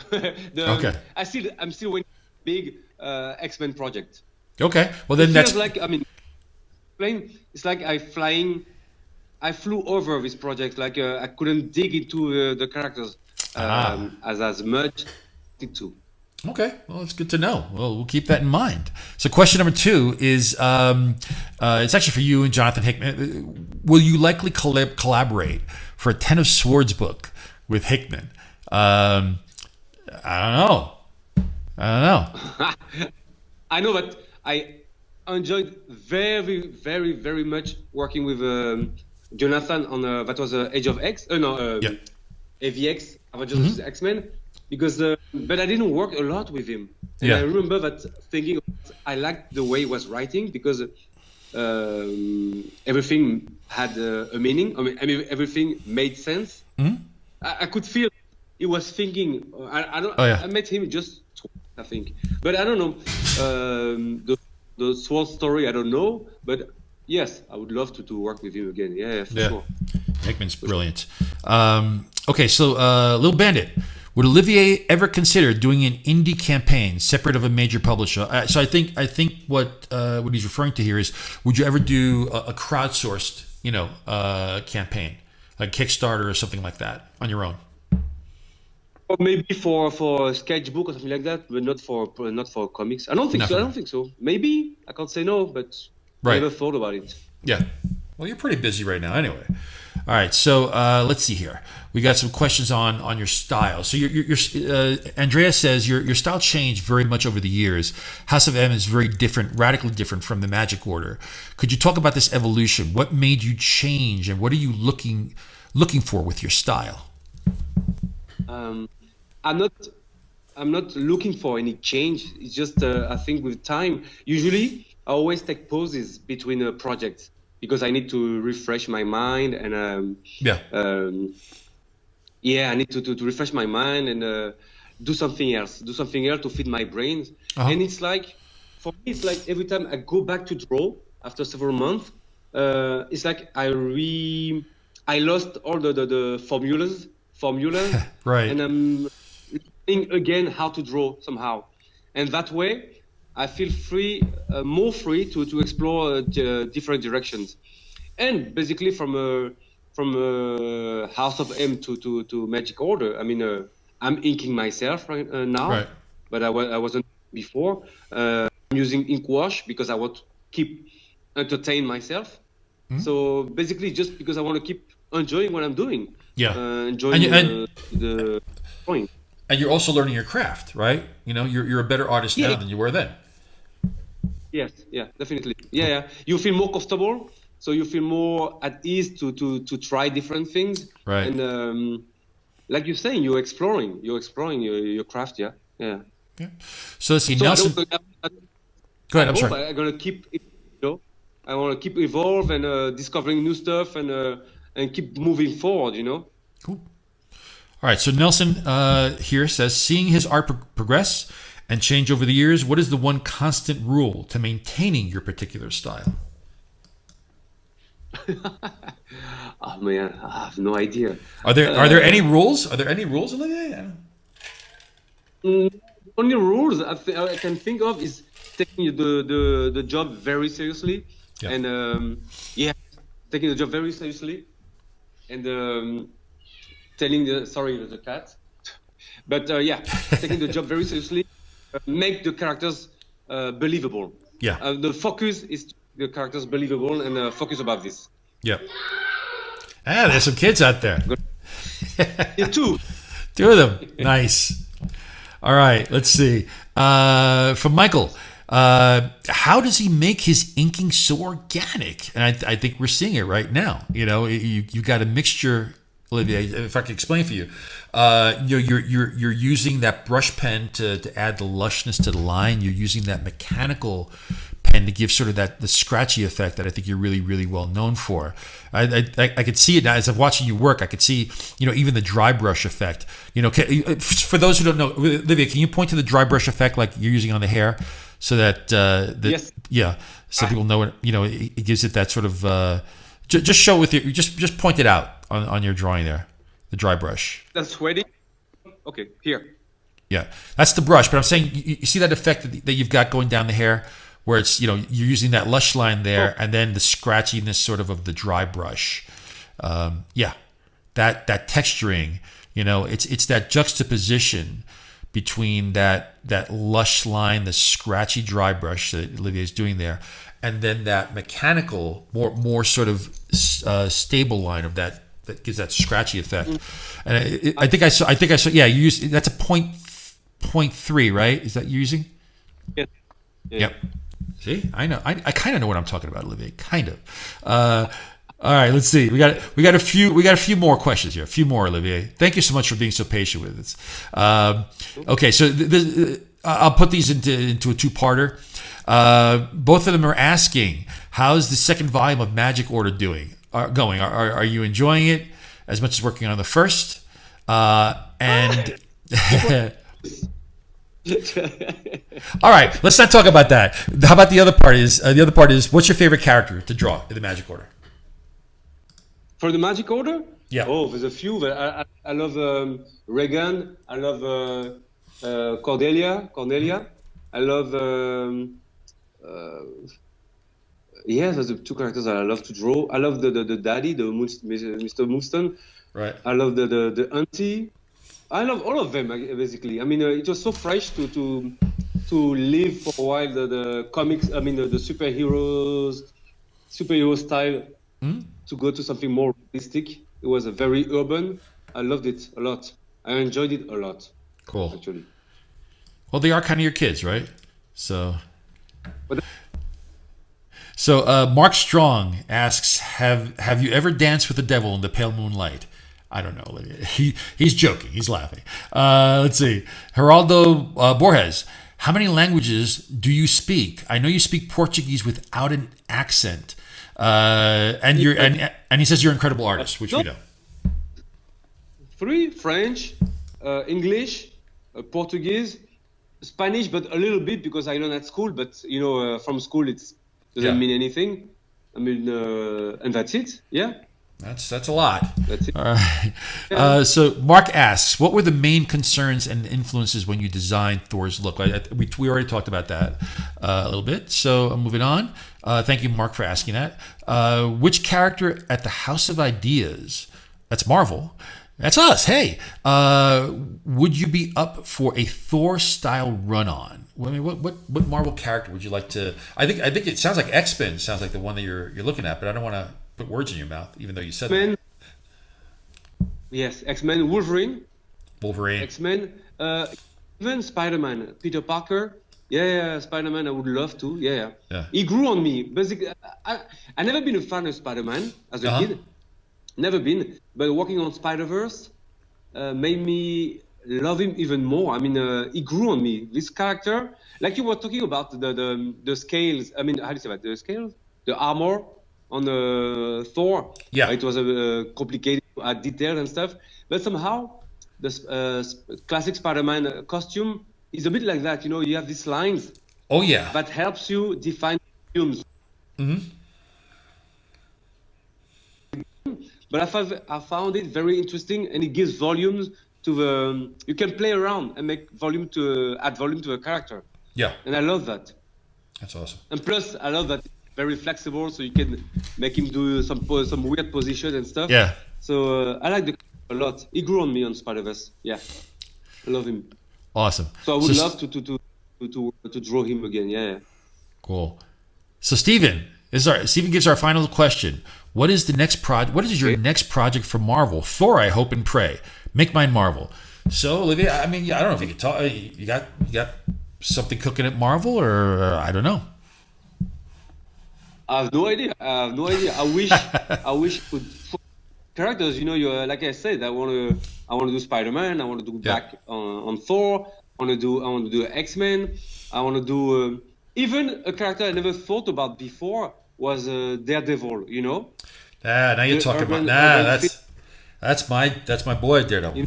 Okay. I'm still waiting for a big X-Men project. Okay. Well, then feels like it's like I flew over this project. Like I couldn't dig into the characters as much to. Okay, well, it's good to know. Well, we'll keep that in mind. So question number two is, it's actually for you and Jonathan Hickman. Will you likely collaborate for a Ten of Swords book with Hickman? I don't know. I know, but I enjoyed very, very, very much working with Jonathan on that was Age of X. AVX, Avengers vs. X-Men. Because, but I didn't work a lot with him. And I remember that thinking, I liked the way he was writing because everything had a meaning. I mean, everything made sense. Mm-hmm. I could feel he was thinking. I met him just twice, I think, but I don't know the sword story. I don't know, but yes, I would love to work with him again. Yeah, for sure. Hickman's brilliant. Okay, so Little Bandit. Would Olivier ever consider doing an indie campaign separate of a major publisher? So I think what he's referring to here is, would you ever do a crowdsourced, campaign, like Kickstarter or something like that on your own? Or maybe for a sketchbook or something like that, but not for comics. I don't think so. I don't think so. Maybe I can't say no, but I never thought about it. Yeah. Well, you're pretty busy right now, anyway. All right, so let's see here. We got some questions on your style. So Andrea says your style changed very much over the years. House of M is very different, radically different from the Magic Order. Could you talk about this evolution? What made you change, and what are you looking for with your style? I'm not looking for any change. It's just I think with time, usually I always take pauses between projects, because I need to refresh my mind and I need to refresh my mind and do something else to feed my brain. And it's like, for me, it's like every time I go back to draw after several months, it's like I lost all the formulas, right? And I'm learning again how to draw somehow, and that way I feel more free to explore different directions. And basically from House of M to Magic Order, I mean, I'm inking myself now, but I wasn't before. I'm using ink wash because I want to keep entertain myself. Mm-hmm. So basically, just because I want to keep enjoying what I'm doing, enjoying the drawing. And you're also learning your craft, right? You're a better artist now than you were then. Yes, definitely. Yeah. You feel more comfortable, so you feel more at ease to try different things. Right. And like you're saying, you're exploring your craft. Yeah. So let's see, Nelson. Go ahead. I'm sorry. I'm gonna keep. I want to keep evolve and discovering new stuff and keep moving forward. Cool. All right. So Nelson here says, seeing his art progress and change over the years, what is the one constant rule to maintaining your particular style? Oh man, I have no idea. Are there any rules? Are there any rules, Olivier? Only rules I can think of is taking the job very seriously, and taking the job very seriously, and telling the cat, but taking the job very seriously. Make the characters believable. Yeah. The focus is the characters believable, and focus about this. Yeah. There's some kids out there. Two of them. Nice. All right. Let's see. From Michael, how does he make his inking so organic? And I think we're seeing it right now. You got a mixture. Olivier, if I could explain for you, you're using that brush pen to add the lushness to the line. You're using that mechanical pen to give sort of the scratchy effect that I think you're really, really well known for. I could see it now as I'm watching you work. I could see, even the dry brush effect. For those who don't know, Olivier, can you point to the dry brush effect like you're using on the hair, so that yes, so people know it. It gives it that sort of. Just show with your just point it out on your drawing there, the dry brush. That's sweating. Okay, here. Yeah, that's the brush. But I'm saying you see that effect that you've got going down the hair, where it's you're using that lush line there, and then the scratchiness sort of the dry brush. That texturing. It's that juxtaposition between that lush line, the scratchy dry brush that Olivier is doing there, and then that mechanical, more sort of stable line of that gives that scratchy effect. And I think I saw. Yeah, you use that's a point 3, right? Is that you're using? Yeah. Yep. See, I know. I kind of know what I'm talking about, Olivier. Kind of. All right, let's see. We got a few more questions here. A few more, Olivier. Thank you so much for being so patient with us. Okay, so I'll put these into a two-parter. Both of them are asking, how's the second volume of Magic Order going? Are you enjoying it as much as working on the first? And all right, let's not talk about that. How about the other part? The other part is, what's your favorite character to draw in the Magic Order? For the Magic Order? Yeah. Oh, there's a few. But I love Reagan. I love Cordelia. Cornelia. I love. Yeah, those are the two characters that I love to draw. I love the daddy, Mr. Moonston. Right. I love the auntie. I love all of them basically. I mean, it was so fresh to live for a while the comics. I mean, the superhero style to go to something more realistic. It was a very urban. I loved it a lot. I enjoyed it a lot. Cool. Actually. Well, they are kind of your kids, right? So. But Mark Strong asks, have you ever danced with the devil in the pale moonlight? I don't know, Olivia. He's joking. He's laughing. Let's see. Geraldo Borges, how many languages do you speak? I know you speak Portuguese without an accent. And he says you're an incredible artist, which we know. 3: French, English, Portuguese, Spanish, but a little bit because I learned at school. But from school it doesn't mean anything. I mean, and that's it. Yeah. That's a lot. That's it. All right. So Mark asks, what were the main concerns and influences when you designed Thor's look? We already talked about that a little bit. So I'm moving on. Thank you, Mark, for asking that. Which character at the House of Ideas, that's Marvel, that's us, hey, would you be up for a Thor-style run-on? I mean, what Marvel character would you like to? I think it sounds like X-Men. Sounds like the one that you're looking at, but I don't want to put words in your mouth, even though you said that. Yes, X-Men, Wolverine, X-Men, even Spider-Man, Peter Parker. Yeah, Spider-Man. I would love to. Yeah. He grew on me. Basically, I never been a fan of Spider-Man as a kid. Never been. But working on Spider-Verse made me love him even more. I mean, he grew on me. This character, like you were talking about the scales. I mean, how do you say that? The scales, the armor on Thor. Yeah. It was complicated, detailed and stuff. But somehow, the classic Spider-Man costume is a bit like that. You have these lines. Oh yeah. That helps you define volumes. Mm-hmm. But I found it very interesting, and it gives volumes to the. You can play around and make add volume to a character. Yeah. And I love that. That's awesome. And plus, I love that it's very flexible, so you can make him do some weird position and stuff. Yeah. So I like the character a lot. He grew on me on Spider-Verse. Yeah, I love him. Awesome. So I would love to draw him again. Yeah. Cool. So Steven gives our final question. What is the next project? What is your next project for Marvel? Thor, I hope and pray. Make mine Marvel. So Olivier, I mean, I don't know if you could talk. You got something cooking at Marvel, or I don't know. I have no idea. I wish I could. Characters, like I said, I want to do Spider-Man. I want to do back on Thor. I want to do X-Men. I want to do even a character I never thought about before was Daredevil. Now you're talking about. That's my boy Daredevil.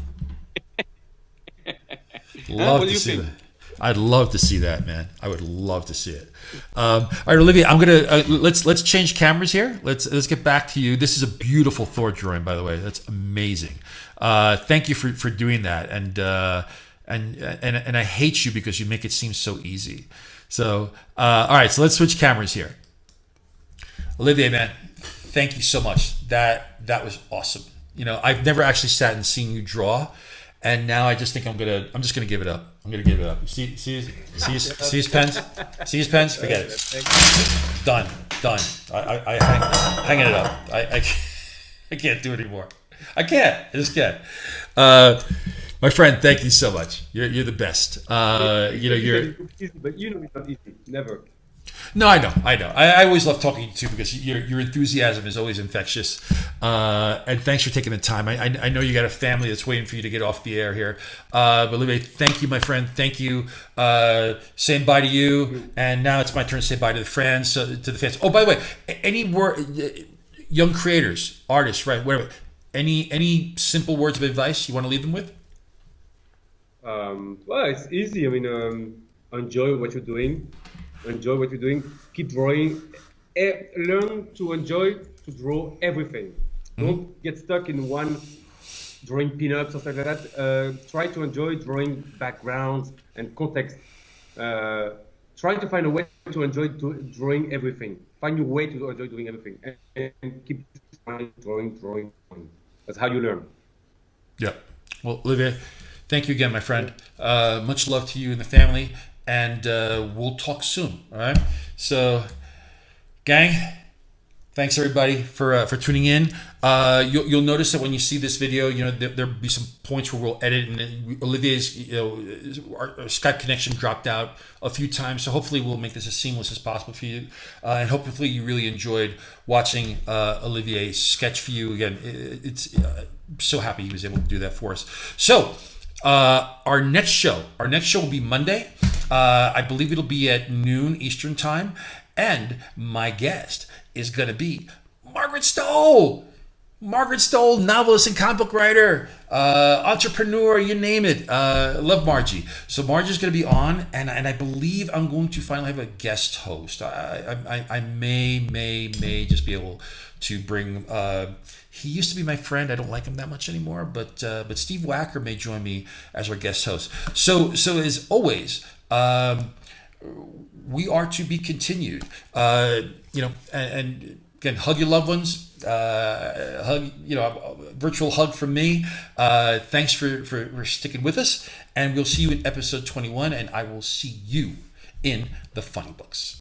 Love to see that. I'd love to see that, man. I would love to see it. All right, Olivier, I'm gonna let's change cameras here. Let's get back to you. This is a beautiful Thor drawing, by the way. That's amazing. Thank you for doing that. And I hate you because you make it seem so easy. So all right, so let's switch cameras here. Olivier, man, thank you so much. That was awesome. I've never actually sat and seen you draw. And now I just think I'm just gonna give it up. I'm gonna give it up. See his pens? See his pens? Forget it. Done. I hanging it up. I can't do it anymore. I just can't. My friend, thank you so much. You're the best. You're easy, but it's not easy. Never. No, I know. I always love talking to you too because your enthusiasm is always infectious. And thanks for taking the time. I know you got a family that's waiting for you to get off the air here. But Olivier, thank you, my friend. Thank you. Saying bye to you. And now it's my turn to say bye to the fans. To the fans. Oh, by the way, any young creators, artists, right? Whatever. Any simple words of advice you want to leave them with? Well, it's easy. I mean, enjoy what you're doing. Keep drawing. Learn to enjoy to draw everything. Don't get stuck in one drawing pinups or something like that. Try to enjoy drawing backgrounds and context. Try to find a way to enjoy drawing everything. Find your way to enjoy doing everything, and keep drawing. That's how you learn. Yeah. Well, Olivier, thank you again, my friend. Much love to you and the family, and we'll talk soon. All right. So, gang, thanks everybody for tuning in. You'll notice that when you see this video, there'll be some points where we'll edit, and Olivier's our Skype connection dropped out a few times, so hopefully we'll make this as seamless as possible for you, and hopefully you really enjoyed watching Olivier sketch for you again. It's so happy he was able to do that for us. So our next show will be Monday. I believe it'll be at noon Eastern time, and my guest is going to be Margaret Stoll. Margaret Stoll, novelist and comic book writer, entrepreneur, you name it. Love Margie. So Margie's going to be on, and I believe I'm going to finally have a guest host. I may just be able to bring. He used to be my friend. I don't like him that much anymore, but Steve Wacker may join me as our guest host. So as always. We are to be continued. And again, hug your loved ones. Virtual hug from me. Thanks for sticking with us, and we'll see you in episode 21. And I will see you in the funny books.